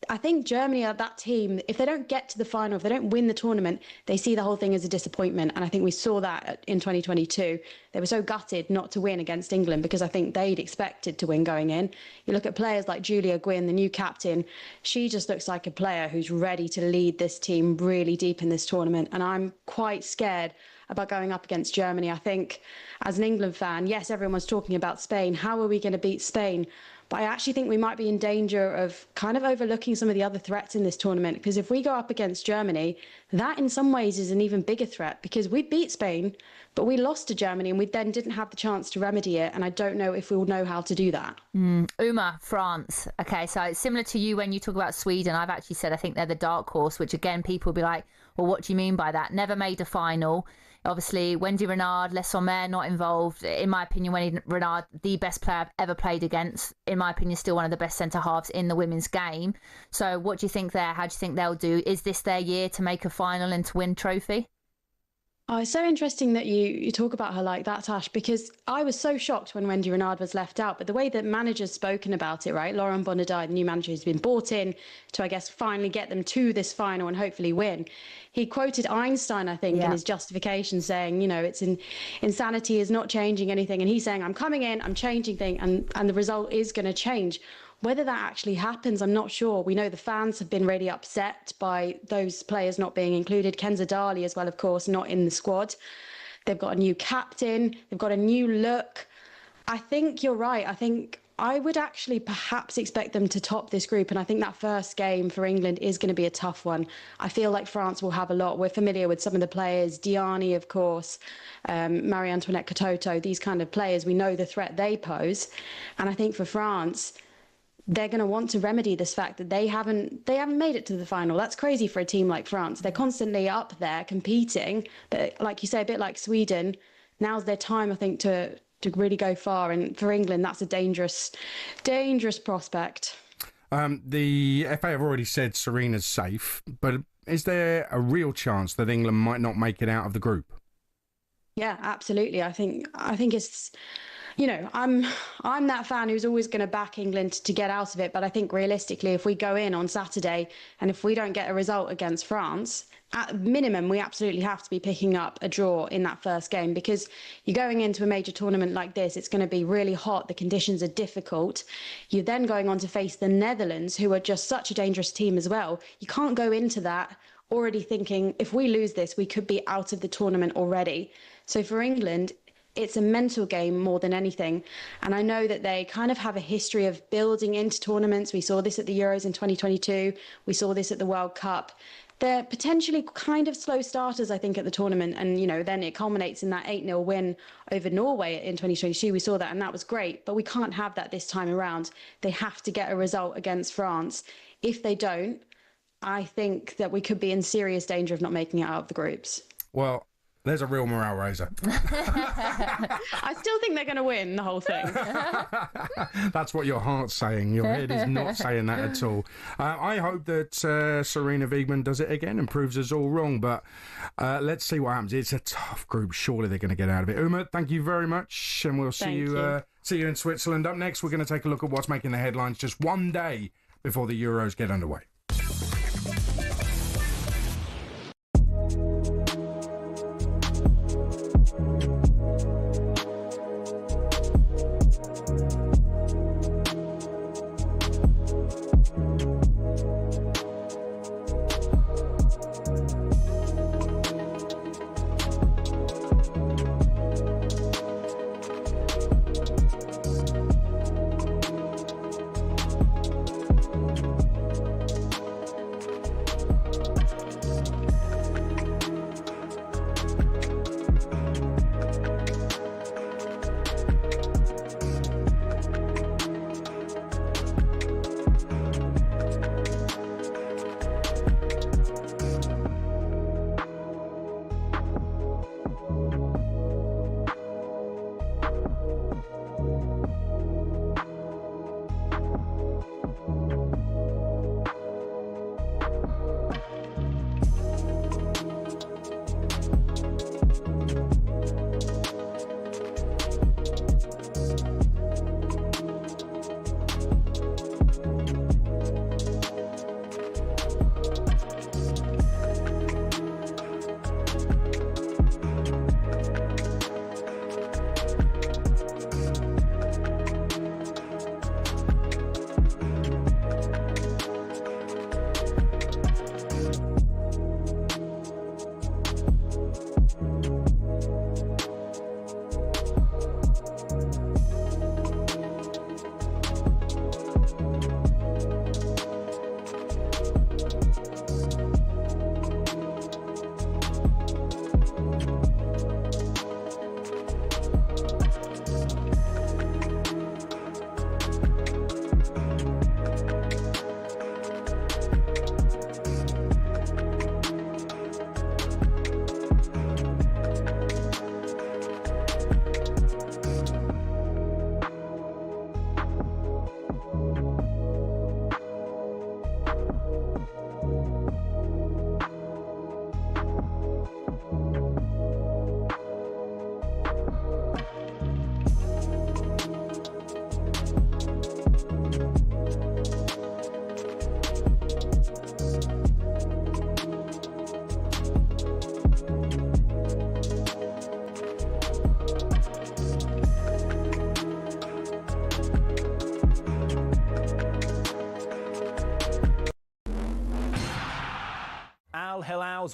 I think Germany are that team. If they don't get to the final, if they don't win the tournament, they see the whole thing as a disappointment. And I think we saw that in 2022. They were so gutted not to win against England, because I think they'd expected to win going in. You look at players like Julia Gwynn, the new captain. She just looks like a player who's ready to lead this team really deep in this tournament. And I'm quite scared about going up against Germany. I think as an England fan, yes, everyone's talking about Spain. How are we going to beat Spain? But I actually think we might be in danger of kind of overlooking some of the other threats in this tournament, because if we go up against Germany, that in some ways is an even bigger threat, because we beat Spain, but we lost to Germany and we then didn't have the chance to remedy it. And I don't know if we'll know how to do that. Uma, France. Okay, so it's similar to you when you talk about Sweden. I've actually said I think they're the dark horse, which again, people will be like, well, what do you mean by that? Never made a final. Obviously, Wendy Renard, Les Sommer not involved. In my opinion, Wendy Renard, the best player I've ever played against. In my opinion, still one of the best centre-halves in the women's game. So what do you think there? How do you think they'll do? Is this their year to make a final and to win trophy? Oh, it's so interesting that you talk about her like that, Tash, because I was so shocked when Wendy Renard was left out. But the way that managers spoken about it, right? Laurent Bonadai, the new manager who's been brought in to, I guess, finally get them to this final and hopefully win. He quoted Einstein, I think, in his justification saying, you know, it's insanity is not changing anything. And he's saying, I'm coming in, I'm changing things, and the result is going to change. Whether that actually happens, I'm not sure. We know the fans have been really upset by those players not being included. Kenza Dali as well, of course, not in the squad. They've got a new captain. They've got a new look. I think you're right. I think I would actually perhaps expect them to top this group. And I think that first game for England is going to be a tough one. I feel like France will have a lot. We're familiar with some of the players. Diani, of course, Marie-Antoinette Katoto, these kind of players. We know the threat they pose. And I think for France, they're going to want to remedy this fact that they haven't made it to the final. That's crazy for a team like France. They're constantly up there competing, but like you say, a bit like Sweden, now's their time, I think, to really go far. And for England, that's a dangerous prospect. The FA have already said Serena's safe, but is there a real chance that England might not make it out of the group? Yeah, absolutely. I think it's, you know, I'm that fan who's always going to back England to get out of it. But I think realistically, if we go in on Saturday and if we don't get a result against France, at minimum, we absolutely have to be picking up a draw in that first game, because you're going into a major tournament like this. It's going to be really hot. The conditions are difficult. You're then going on to face the Netherlands, who are just such a dangerous team as well. You can't go into that already thinking, if we lose this, we could be out of the tournament already. So for England, it's a mental game more than anything. And I know that they kind of have a history of building into tournaments. We saw this at the Euros in 2022. We saw this at the World Cup. They're potentially kind of slow starters, I think, at the tournament. And, you know, then it culminates in that 8-0 win over Norway in 2022. We saw that, and that was great. But we can't have that this time around. They have to get a result against France. If they don't, I think that we could be in serious danger of not making it out of the groups. Well, there's a real morale raiser. I still think they're going to win the whole thing. That's what your heart's saying. Your head is not saying that at all. I hope that Serena Wiegmann does it again and proves us all wrong. But let's see what happens. It's a tough group. Surely they're going to get out of it. Uma, thank you very much. And we'll see you in Switzerland. Up next, we're going to take a look at what's making the headlines just one day before the Euros get underway.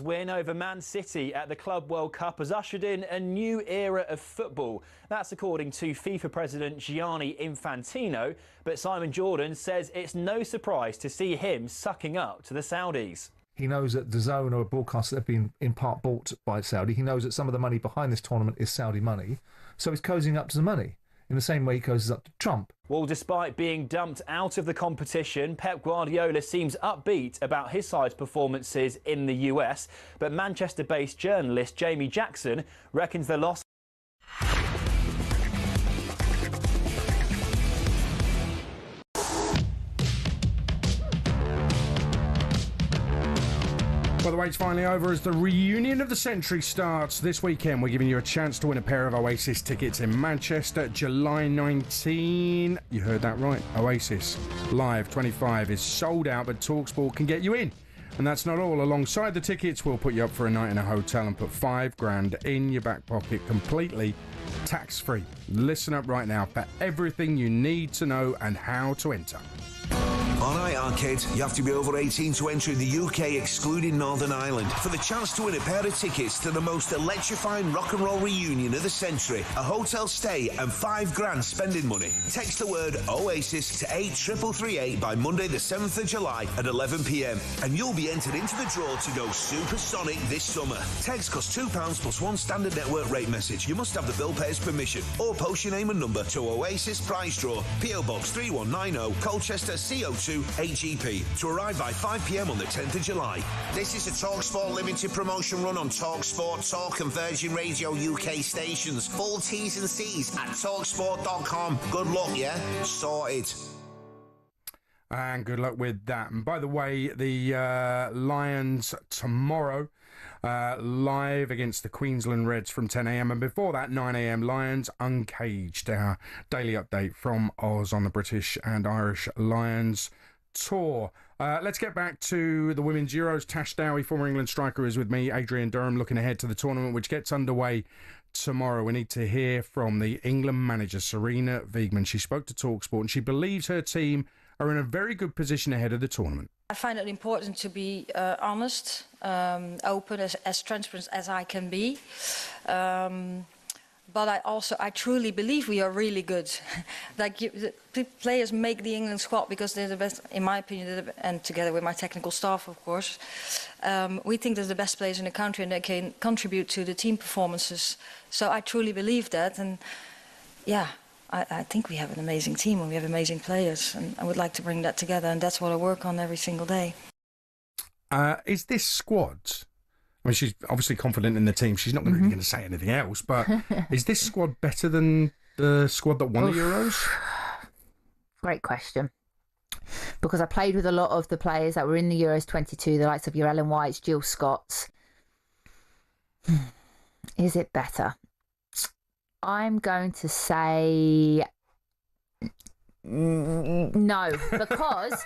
Real's win over Man City at the Club World Cup has ushered in a new era of football. That's according to FIFA President Gianni Infantino, but Simon Jordan says it's no surprise to see him sucking up to the Saudis. He knows that DAZN are a broadcaster that have been in part bought by Saudi. He knows that some of the money behind this tournament is Saudi money, so he's cozying up to the money in the same way he cozies up to Trump. Well, despite being dumped out of the competition, Pep Guardiola seems upbeat about his side's performances in the US, but Manchester-based journalist Jamie Jackson reckons the loss. Well, the wait's finally over as the reunion of the century starts this weekend. We're giving you a chance to win a pair of Oasis tickets in Manchester, July 19. You heard that right. Oasis Live 25 is sold out, but talkSPORT can get you in. And that's not all. Alongside the tickets, we'll put you up for a night in a hotel and put $5,000 in your back pocket, completely tax-free. Listen up right now for everything you need to know and how to enter. All right, Arcade, you have to be over 18 to enter in the UK, excluding Northern Ireland, for the chance to win a pair of tickets to the most electrifying rock and roll reunion of the century, a hotel stay and $5,000 spending money. Text the word Oasis to 83338 by Monday the 7th of July at 11 p.m. and you'll be entered into the draw to go supersonic this summer. Text costs £2 plus one standard network rate message. You must have the bill payer's permission or post your name and number to Oasis Prize Draw, PO Box 3190, Colchester, CO2 8GP, to arrive by 5 p.m. on the 10th of July. This is a talkSPORT limited promotion run on talkSPORT, Talk and Virgin Radio UK stations. Full T's and C's at talksport.com. Good luck, yeah? Sorted. And good luck with that. And by the way, the Lions tomorrow, live against the Queensland Reds from 10 a.m. And before that, 9 a.m, Lions Uncaged, our daily update from Oz on the British and Irish Lions tour. Let's get back to the Women's Euros. Tash Dowie, former England striker, is with me. Adrian Durham looking ahead to the tournament, which gets underway tomorrow. We need to hear from the England manager, Sarina Wiegman. She spoke to talkSPORT and she believes her team are in a very good position ahead of the tournament. I find it important to be honest, open, as transparent as I can be. But I truly believe we are really good. The players make the England squad because they're the best, in my opinion, and together with my technical staff, of course. We think they're the best players in the country and they can contribute to the team performances. So I truly believe that. And yeah, I think we have an amazing team and we have amazing players. And I would like to bring that together. And that's what I work on every single day. Is this squad... I mean, she's obviously confident in the team. She's not really going to say anything else. But is this squad better than the squad that won the Euros? Great question. Because I played with a lot of the players that were in the Euros 22, the likes of your Ellen Whites, Jill Scotts. Is it better? I'm going to say no, because...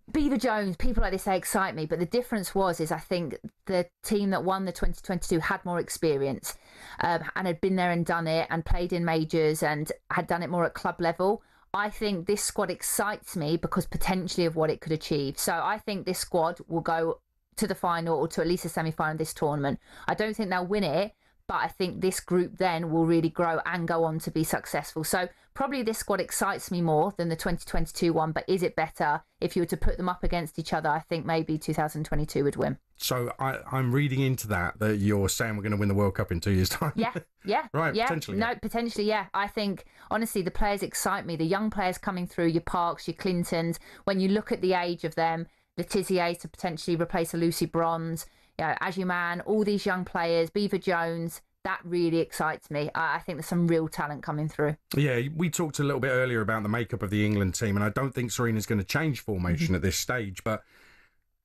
Beaver Jones, people like this, they excite me, but the difference is I think the team that won the 2022 had more experience and had been there and done it and played in majors and had done it more at club level. I think this squad excites me because potentially of what it could achieve. So I think this squad will go to the final or to at least a semi-final of this tournament. I don't think they'll win it, but I think this group then will really grow and go on to be successful. So probably this squad excites me more than the 2022 one, but is it better? If you were to put them up against each other, I think maybe 2022 would win. So I'm reading into that you're saying we're going to win the World Cup in 2 years' time. Yeah. Right, yeah. potentially. No, potentially, yeah. I think, honestly, the players excite me. The young players coming through, your Parks, your Clintons, when you look at the age of them, Letizia to potentially replace a Lucy Bronze, Ajuman, all these young players, Beaver Jones, that really excites me. I think there's some real talent coming through. Yeah, we talked a little bit earlier about the makeup of the England team, and I don't think Sarina's going to change formation at this stage, but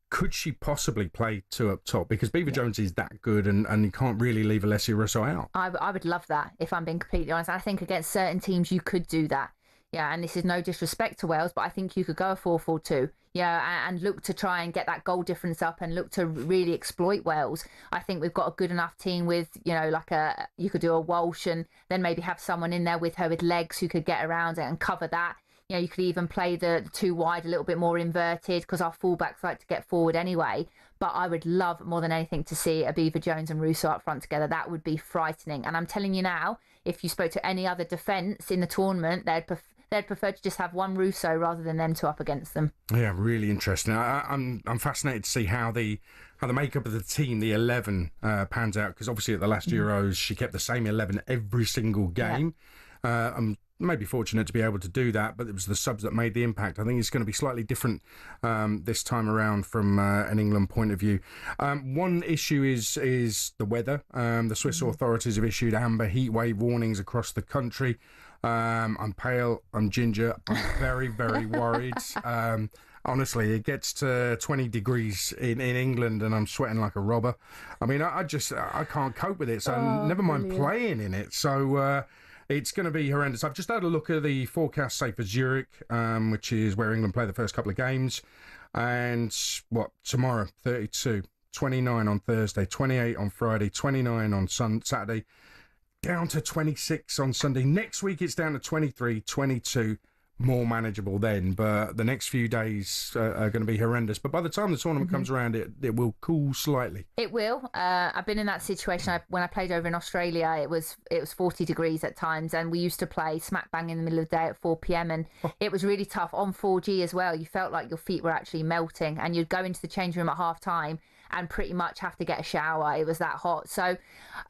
could she possibly play two up top? Because Beaver Jones is that good, and you can't really leave Alessia Russo out. I would love that, if I'm being completely honest. I think against certain teams you could do that. Yeah, and this is no disrespect to Wales, but I think you could go a 4-4-2. Yeah, and look to try and get that goal difference up and look to really exploit Wales. I think we've got a good enough team with, you could do a Walsh and then maybe have someone in there with her with legs who could get around it and cover that. You know, you could even play the two wide a little bit more inverted because our fullbacks like to get forward anyway. But I would love more than anything to see Abiva Jones and Russo up front together. That would be frightening. And I'm telling you now, if you spoke to any other defence in the tournament, they'd prefer to just have one Russo rather than them two up against them. Yeah, really interesting. I'm fascinated to see how the makeup of the team, the 11, pans out, because obviously at the last Euros she kept the same 11 every single game. I'm maybe fortunate to be able to do that, but it was the subs that made the impact. I think it's going to be slightly different this time around from an England point of view. One issue is the weather. The Swiss authorities have issued amber heatwave warnings across the country. I'm pale, I'm ginger, I'm very, very worried. Honestly, it gets to 20 degrees in England and I'm sweating like a robber. I mean, I can't cope with it, so never mind playing in it. So it's going to be horrendous. I've just had a look at the forecast, say, for Zurich, which is where England play the first couple of games. And tomorrow, 32, 29 on Thursday, 28 on Friday, 29 on Saturday, down to 26 on Sunday. Next week, it's down to 23, 22, more manageable then. But the next few days are going to be horrendous. But by the time the tournament comes around, it will cool slightly. It will. I've been in that situation when I played over in Australia. It was 40 degrees at times, and we used to play smack bang in the middle of the day at 4 p.m. and it was really tough on 4G as well. You felt like your feet were actually melting, and you'd go into the change room at half time and pretty much have to get a shower. It was that hot. So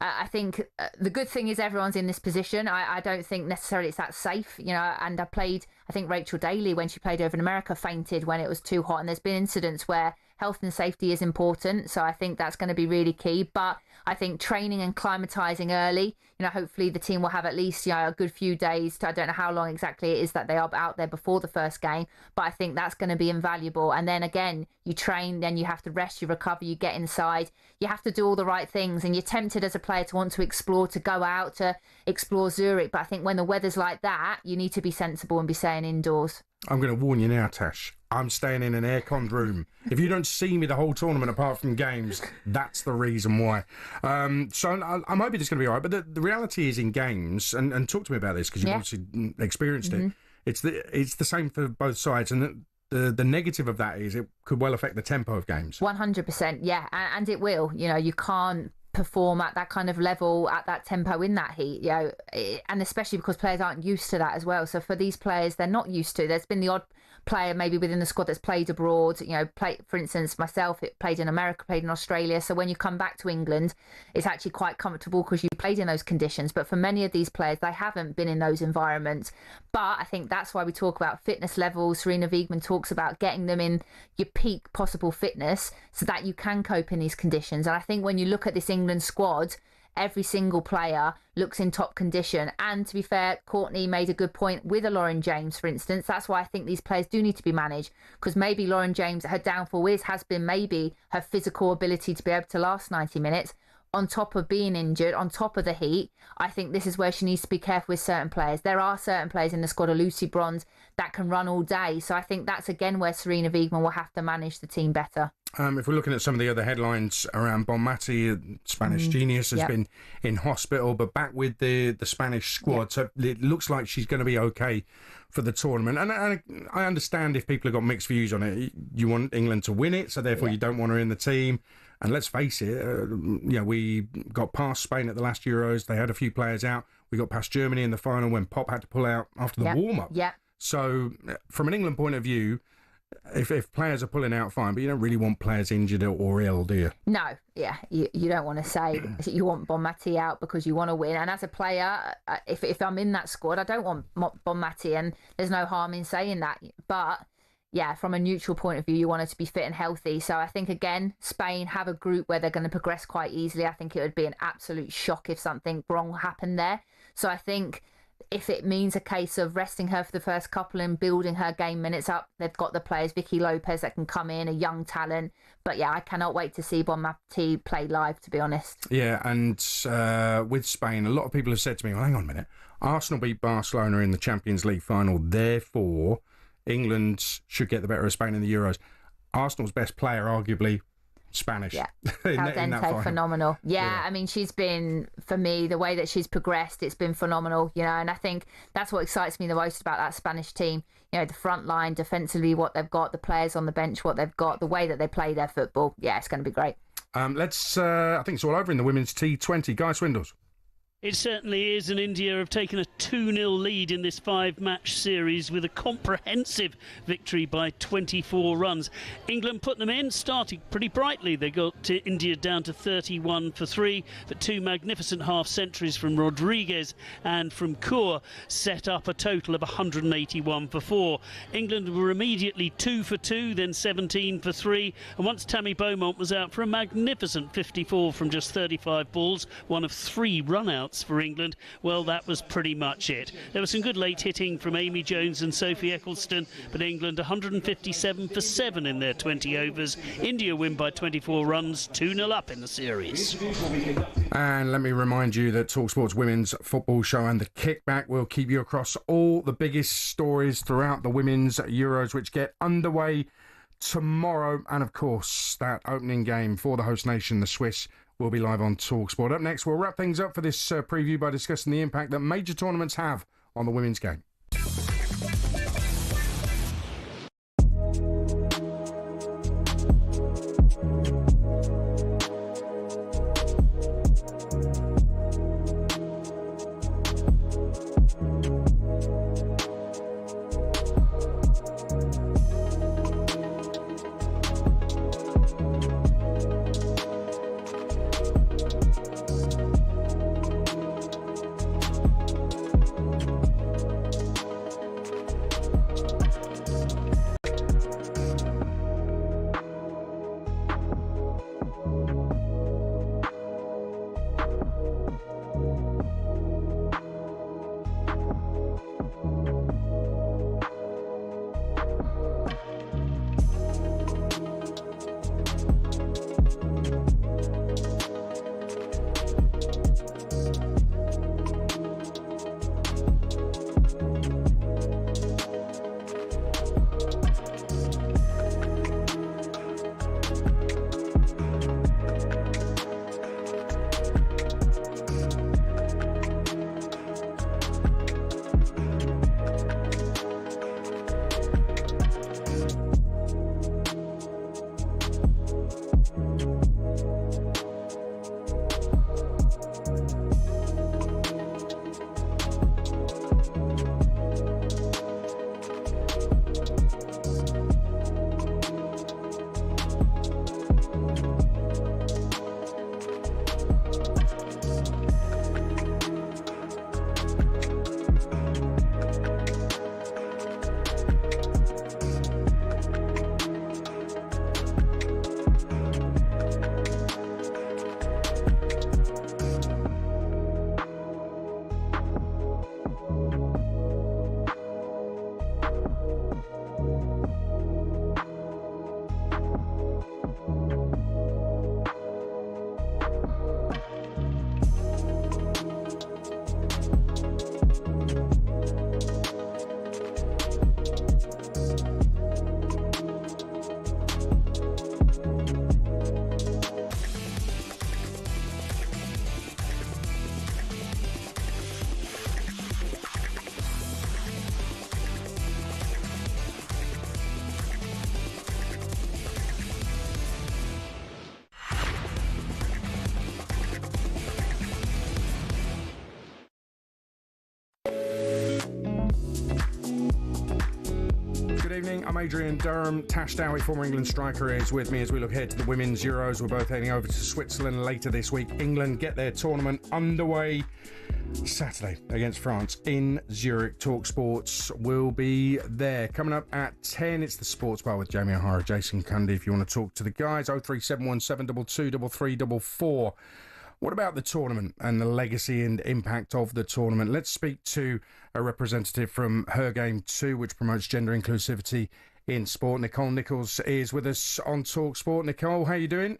I think the good thing is everyone's in this position. I don't think necessarily it's that safe, you know. And I think Rachel Daly, when she played over in America, fainted when it was too hot. And there's been incidents where health and safety is important. So I think that's going to be really key. But I think training and climatising early, you know, hopefully the team will have at least, you know, a good few days I don't know how long exactly it is that they are out there before the first game, but I think that's going to be invaluable. And then again, you train, then you have to rest, you recover, you get inside, you have to do all the right things, and you're tempted as a player to want to explore, to go out, to explore Zurich. But I think when the weather's like that, you need to be sensible and be staying indoors. I'm going to warn you now, Tash. I'm staying in an air-conned room. If you don't see me the whole tournament apart from games, that's the reason why. So I'm hoping it's going to be all right. But the reality is in games, and talk to me about this because you've obviously experienced it, it's the same for both sides. And the negative of that is it could well affect the tempo of games. 100%, yeah. And it will. You know, you can't perform at that kind of level, at that tempo in that heat, you know, and especially because players aren't used to that as well. So for these players, they're not used to. There's been the odd player maybe within the squad that's played abroad, you know, for instance, myself, it played in America, played in Australia. So when you come back to England, it's actually quite comfortable because you played in those conditions. But for many of these players, they haven't been in those environments. But I think that's why we talk about fitness levels. Serena Wiegmann talks about getting them in your peak possible fitness so that you can cope in these conditions. And I think when you look at this England squad, every single player looks in top condition. And to be fair, Courtney made a good point with a Lauren James, for instance. That's why I think these players do need to be managed, because maybe Lauren James, her downfall has been maybe her physical ability to be able to last 90 minutes. On top of being injured, on top of the heat, I think this is where she needs to be careful with certain players. There are certain players in the squad, a Lucy Bronze, that can run all day. So I think that's again where Serena Wiegmann will have to manage the team better. If we're looking at some of the other headlines around Bonmati, Spanish genius, has been in hospital, but back with the Spanish squad. So it looks like she's going to be okay for the tournament. And I understand if people have got mixed views on it. You want England to win it, so therefore you don't want her in the team. And let's face it, we got past Spain at the last Euros. They had a few players out. We got past Germany in the final when Pop had to pull out after the warm-up. So from an England point of view, if players are pulling out, fine, but you don't really want players injured or ill, do you? No, you don't want to say you want Bonmati out because you want to win. And as a player, if I'm in that squad, I don't want Bonmati, and there's no harm in saying that. But yeah, from a neutral point of view, you want her to be fit and healthy. So I think, again, Spain have a group where they're going to progress quite easily. I think it would be an absolute shock if something wrong happened there. So I think if it means a case of resting her for the first couple and building her game minutes up, they've got the players, Vicky Lopez, that can come in, a young talent. But yeah, I cannot wait to see Bonmati play live, to be honest. Yeah, and with Spain, a lot of people have said to me, well, hang on a minute, Arsenal beat Barcelona in the Champions League final, therefore England should get the better of Spain in the Euros. Arsenal's best player, arguably, Spanish. Yeah. in that final. Phenomenal. Yeah, I mean, she's been, for me, the way that she's progressed, it's been phenomenal, and I think that's what excites me the most about that Spanish team. The front line, defensively, what they've got, the players on the bench, what they've got, the way that they play their football. Yeah, it's going to be great. I think it's all over in the women's T20. Guy Swindles. It certainly is, and India have taken a 2-0 lead in this 5-match series with a comprehensive victory by 24 runs. England put them in, starting pretty brightly. They got India down to 31 for 3, but 2 magnificent half-centuries from Rodriguez and from Kaur set up a total of 181 for 4. England were immediately 2 for 2, then 17 for 3, and once Tammy Beaumont was out for a magnificent 54 from just 35 balls, one of 3 run-outs for England, well, that was pretty much it. There was some good late hitting from Amy Jones and Sophie Eccleston, but England 157 for 7 in their 20 overs. India win by 24 runs, 2-0 up in the series. And let me remind you that talkSPORT's women's football show and the kickback will keep you across all the biggest stories throughout the women's Euros, which get underway tomorrow. And of course, that opening game for the host nation, the Swiss, will be live on talkSPORT. Up next, we'll wrap things up for this preview by discussing the impact that major tournaments have on the women's game. I'm Adrian. Durham. Tash Dowie, former England striker, is with me as we look ahead to the women's Euros. We're both heading over to Switzerland later this week. England get their tournament underway Saturday against France in Zurich. talkSPORT will be there. Coming up at 10, it's the Sports Bar with Jamie O'Hara, Jason Cundy. If you want to talk to the guys, 03717223344. What about the tournament and the legacy and impact of the tournament? Let's speak to a representative from Her Game 2, which promotes gender inclusivity in sport. Nicole Nichols is with us on talkSPORT. Nicole, how are you doing?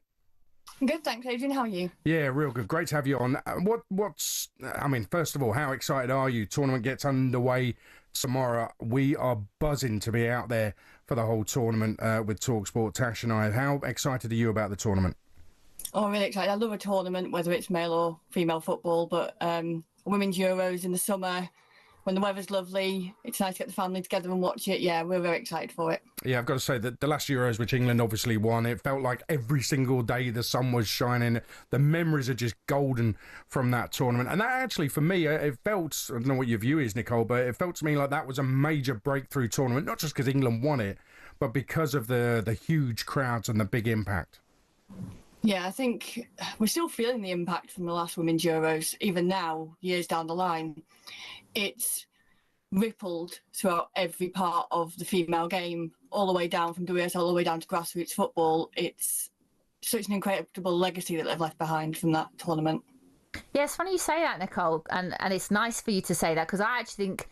Good, thanks, Adrian. How are you? Yeah, real good. Great to have you on. First of all, how excited are you? Tournament gets underway tomorrow. We are buzzing to be out there for the whole tournament with talkSPORT, Tash and I. How excited are you about the tournament? Oh, I'm really excited. I love a tournament, whether it's male or female football, but Women's Euros in the summer, when the weather's lovely, it's nice to get the family together and watch it. Yeah, we're very excited for it. Yeah, I've got to say that the last Euros, which England obviously won, it felt like every single day the sun was shining. The memories are just golden from that tournament. And that actually, for me, it felt, I don't know what your view is, Nicole, but it felt to me like that was a major breakthrough tournament, not just because England won it, but because of the huge crowds and the big impact. Yeah, I think we're still feeling the impact from the last Women's Euros, even now, years down the line. It's rippled throughout every part of the female game, all the way down from WS, all the way down to grassroots football. It's such an incredible legacy that they've left behind from that tournament. Yeah, it's funny you say that, Nicole, and it's nice for you to say that, because I actually think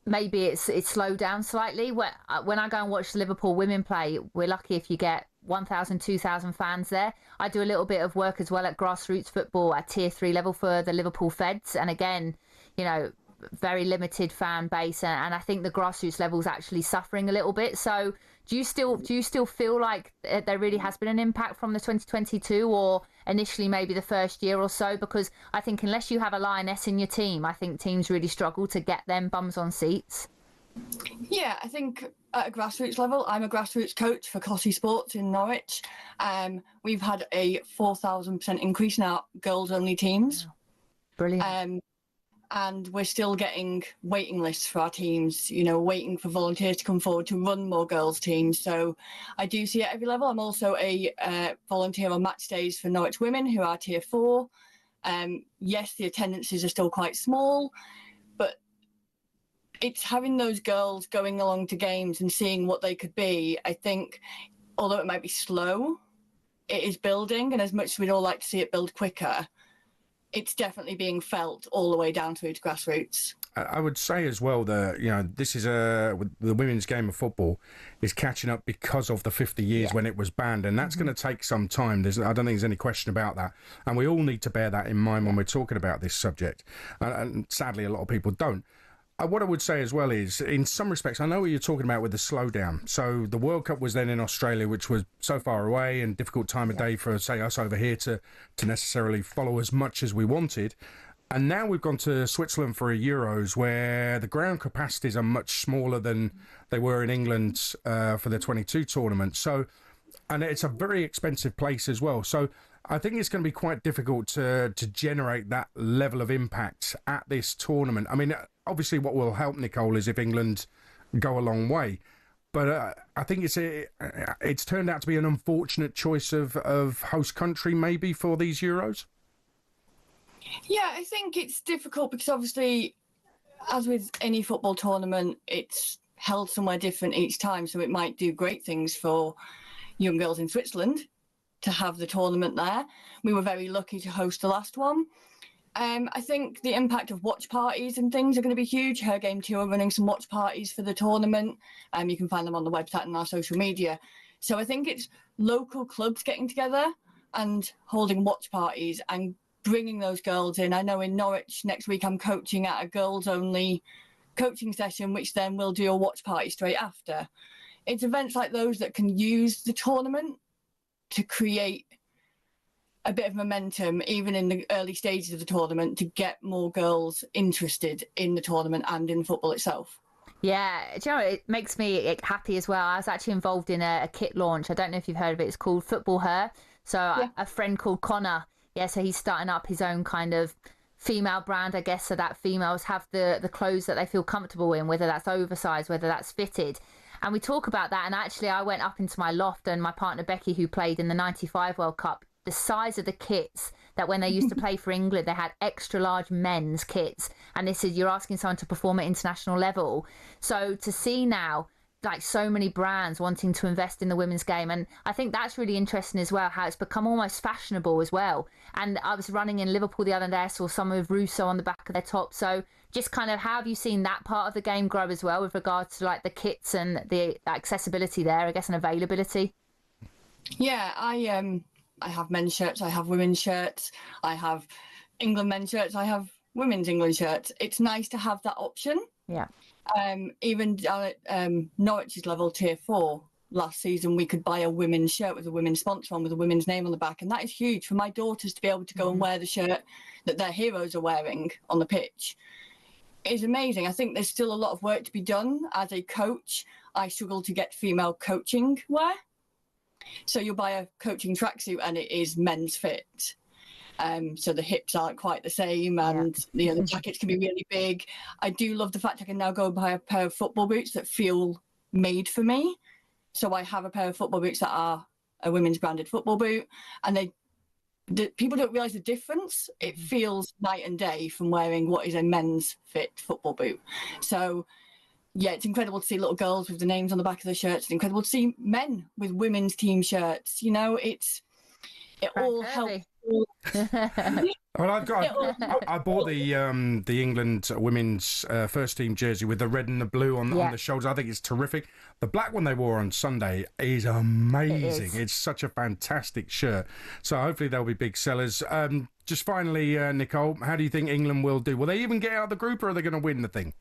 maybe it's slowed down slightly. When I go and watch the Liverpool women play, we're lucky if you get 1,000, 2,000 fans there. I do a little bit of work as well at grassroots football at Tier 3 level for the Liverpool Feds, and again, you know, very limited fan base, and I think the grassroots level is actually suffering a little bit. So do you still feel like there really has been an impact from the 2022, or initially maybe the first year or so? Because I think unless you have a lioness in your team, I think teams really struggle to get them bums on seats. Yeah, I think at a grassroots level, I'm a grassroots coach for talkSPORT in Norwich. We've had a 4,000% increase in our girls-only teams. Brilliant. And we're still getting waiting lists for our teams, you know, waiting for volunteers to come forward to run more girls' teams. So I do see it at every level. I'm also a volunteer on match days for Norwich Women, who are Tier 4. Yes, the attendances are still quite small, but it's having those girls going along to games and seeing what they could be. I think, although it might be slow, it is building, and as much as we'd all like to see it build quicker, it's definitely being felt all the way down through to grassroots. I would say as well that, you know, this is the women's game of football is catching up because of the 50 years when it was banned, and that's going to take some time. I don't think there's any question about that, and we all need to bear that in mind when we're talking about this subject, and sadly a lot of people don't. What I would say as well is, in some respects, I know what you're talking about with the slowdown. So the World Cup was then in Australia, which was so far away and difficult time of day for, say, us over here to necessarily follow as much as we wanted. And now we've gone to Switzerland for a Euros, where the ground capacities are much smaller than they were in England for the 22 tournament. So, and it's a very expensive place as well. So I think it's going to be quite difficult to generate that level of impact at this tournament. I mean, obviously what will help, Nicole, is if England go a long way. But I think it's turned out to be an unfortunate choice of host country maybe for these Euros. Yeah, I think it's difficult because obviously, as with any football tournament, it's held somewhere different each time. So it might do great things for young girls in Switzerland to have the tournament there. We were very lucky to host the last one. I think the impact of watch parties and things are going to be huge. Her Game 2 are running some watch parties for the tournament. You can find them on the website and our social media. So I think it's local clubs getting together and holding watch parties and bringing those girls in. I know in Norwich next week I'm coaching at a girls-only coaching session, which then we'll do a watch party straight after. It's events like those that can use the tournament to create a bit of momentum, even in the early stages of the tournament, to get more girls interested in the tournament and in football itself. Yeah, do you know, it makes me happy as well. I was actually involved in a kit launch. I don't know if you've heard of it. It's called Football Her. So a friend called Connor, so he's starting up his own kind of female brand, I guess, so that females have the clothes that they feel comfortable in, whether that's oversized, whether that's fitted. And we talk about that. And actually, I went up into my loft, and my partner Becky, who played in the 95 World Cup, the size of the kits that when they used to play for England, they had extra large men's kits. And this is, you're asking someone to perform at international level. So to see now, like, so many brands wanting to invest in the women's game. And I think that's really interesting as well, how it's become almost fashionable as well. And I was running in Liverpool the other day, I saw some with Russo on the back of their top. So just kind of, how have you seen that part of the game grow as well with regards to like the kits and the accessibility there, I guess, and availability? Yeah, I have men's shirts, I have women's shirts, I have England men's shirts, I have women's England shirts. It's nice to have that option Yeah. Even down at Norwich's level, Tier 4, last season, we could buy a women's shirt with a women's sponsor on, with a women's name on the back. And that is huge for my daughters to be able to go and wear the shirt that their heroes are wearing on the pitch. It is amazing. I think there's still a lot of work to be done. As a coach, I struggle to get female coaching wear. So you'll buy a coaching tracksuit and it is men's fit. So the hips aren't quite the same, and the jackets can be really big. I do love the fact I can now go and buy a pair of football boots that feel made for me. So I have a pair of football boots that are a women's branded football boot, and people don't realise the difference. It feels night and day from wearing what is a men's fit football boot. So yeah, it's incredible to see little girls with the names on the back of their shirts. It's incredible to see men with women's team shirts. You know, it all helps. Well, I bought the England women's first team jersey with the red and the blue on the shoulders. I think it's terrific. The black one they wore on Sunday is amazing. It's such a fantastic shirt. So hopefully they'll be big sellers. Just finally, Nicole, how do you think England will do? Will they even get out of the group, or are they going to win the thing?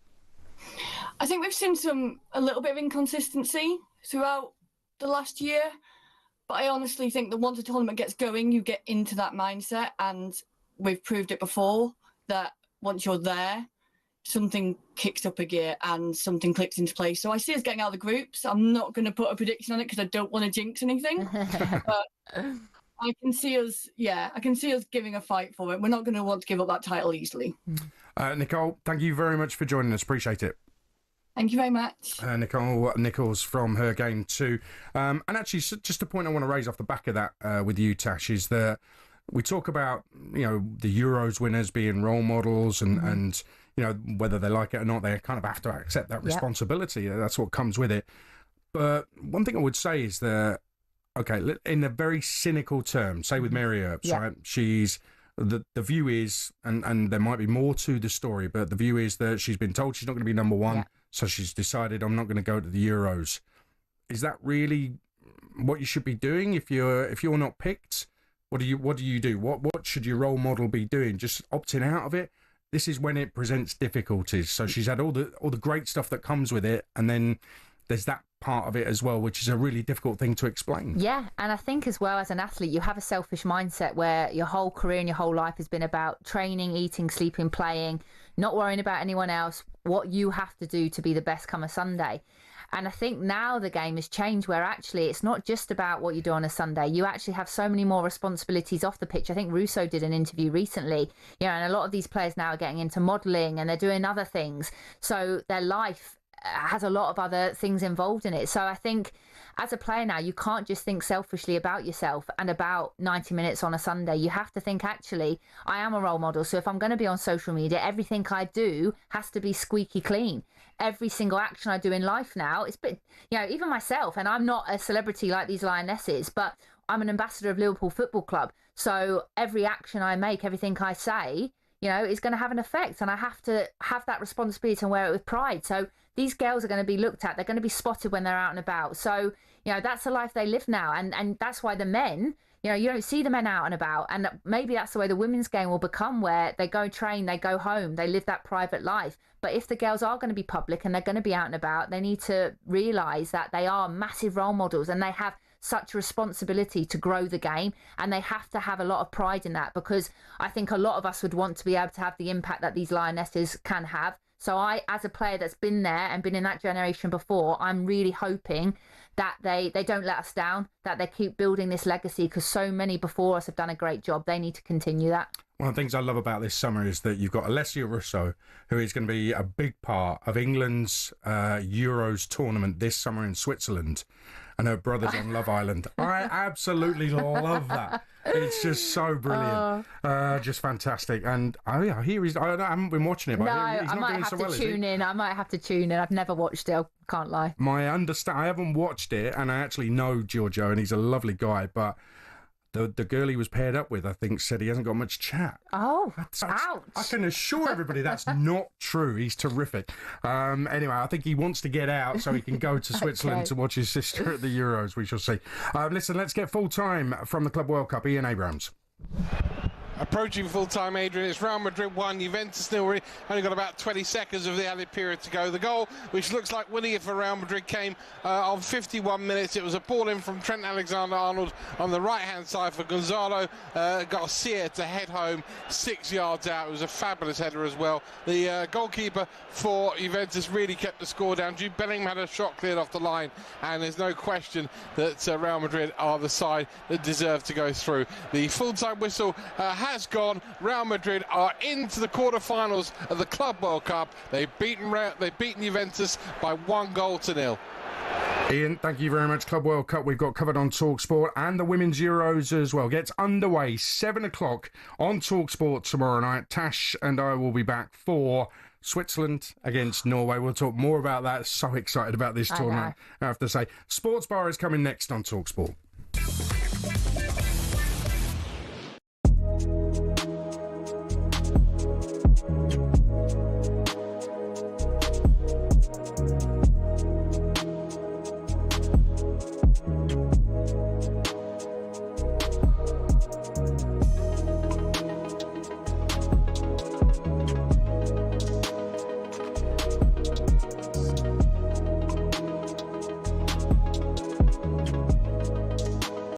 I think we've seen a little bit of inconsistency throughout the last year. But I honestly think that once a tournament gets going, you get into that mindset, and we've proved it before that once you're there, something kicks up a gear and something clicks into place. So I see us getting out of the groups. I'm not going to put a prediction on it because I don't want to jinx anything. But I can see us giving a fight for it. We're not going to want to give up that title easily. Nicole, thank you very much for joining us. Appreciate it. Thank you very much. Nicole Nichols from Her Game Too. And actually, just a point I want to raise off the back of that with you, Tash, is that we talk about, the Euros winners being role models and whether they like it or not, they kind of have to accept that responsibility. That's what comes with it. But one thing I would say is that, okay, in a very cynical term, say with Mary Earps, right? She's... The view is, and there might be more to the story, but the view is that she's been told she's not going to be number one, so she's decided, I'm not going to go to the Euros. Is that really what you should be doing if you're not picked? What do you do? What should your role model be doing? Just opting out of it? This is when it presents difficulties. So she's had all the great stuff that comes with it, and then there's that part of it as well, which is a really difficult thing to explain. Yeah, and I think as well, as an athlete, you have a selfish mindset where your whole career and your whole life has been about training, eating, sleeping, playing, not worrying about anyone else, what you have to do to be the best come a Sunday. And I think now the game has changed where actually it's not just about what you do on a Sunday. You actually have so many more responsibilities off the pitch. I think Russo did an interview recently, and a lot of these players now are getting into modelling and they're doing other things. So their life has a lot of other things involved in it. So I think as a player now, you can't just think selfishly about yourself and about 90 minutes on a Sunday. You have to think, actually, I am a role model. So if I'm going to be on social media, everything I do has to be squeaky clean. Every single action I do in life now, it's been, even myself, and I'm not a celebrity like these Lionesses, but I'm an ambassador of Liverpool Football Club. So every action I make, everything I say, is going to have an effect, and I have to have that responsibility and wear it with pride. So these girls are going to be looked at. They're going to be spotted when they're out and about. So, that's the life they live now. And that's why the men, you don't see the men out and about. And maybe that's the way the women's game will become, where they go train, they go home, they live that private life. But if the girls are going to be public and they're going to be out and about, they need to realise that they are massive role models and they have such a responsibility to grow the game, and they have to have a lot of pride in that, because I think a lot of us would want to be able to have the impact that these Lionesses can have. So I, as a player that's been there and been in that generation before, I'm really hoping that they don't let us down, that they keep building this legacy, because so many before us have done a great job. They need to continue that. One of the things I love about this summer is that you've got Alessia Russo, who is going to be a big part of England's Euros tournament this summer in Switzerland, and her brother's on Love Island. I absolutely love that. It's just so brilliant. Just fantastic. And I haven't been watching it, but he's not doing so well, is he? I might have to tune in. I've never watched it, I can't lie. I haven't watched it, and I actually know Giorgio, and he's a lovely guy, but the girl he was paired up with, I think, said he hasn't got much chat. Oh, ouch. I can assure everybody that's not true. He's terrific. Anyway, I think he wants to get out so he can go to Switzerland to watch his sister at the Euros. We shall see. Listen, let's get full time from the Club World Cup. Ian Abrams. approaching full-time, Adrian. It's Real Madrid 1, Juventus 0. Only got about 20 seconds of the added period to go. The goal, which looks like winning it for Real Madrid, came on 51 minutes. It was a ball in from Trent Alexander-Arnold on the right-hand side for Gonzalo Garcia to head home 6 yards out. It was a fabulous header as well. The goalkeeper for Juventus really kept the score down. Jude Bellingham had a shot cleared off the line, and there's no question that Real Madrid are the side that deserve to go through. The full-time whistle has gone. Real Madrid are into the quarter-finals of the Club World Cup. They've beaten Juventus by 1-0. Ian, thank you very much. Club World Cup we've got covered on talkSPORT, and the Women's Euros as well. Gets underway 7 o'clock on talkSPORT tomorrow night. Tash and I will be back for Switzerland against Norway. We'll talk more about that. So excited about this tournament, I have to say. Sports Bar is coming next on talkSPORT.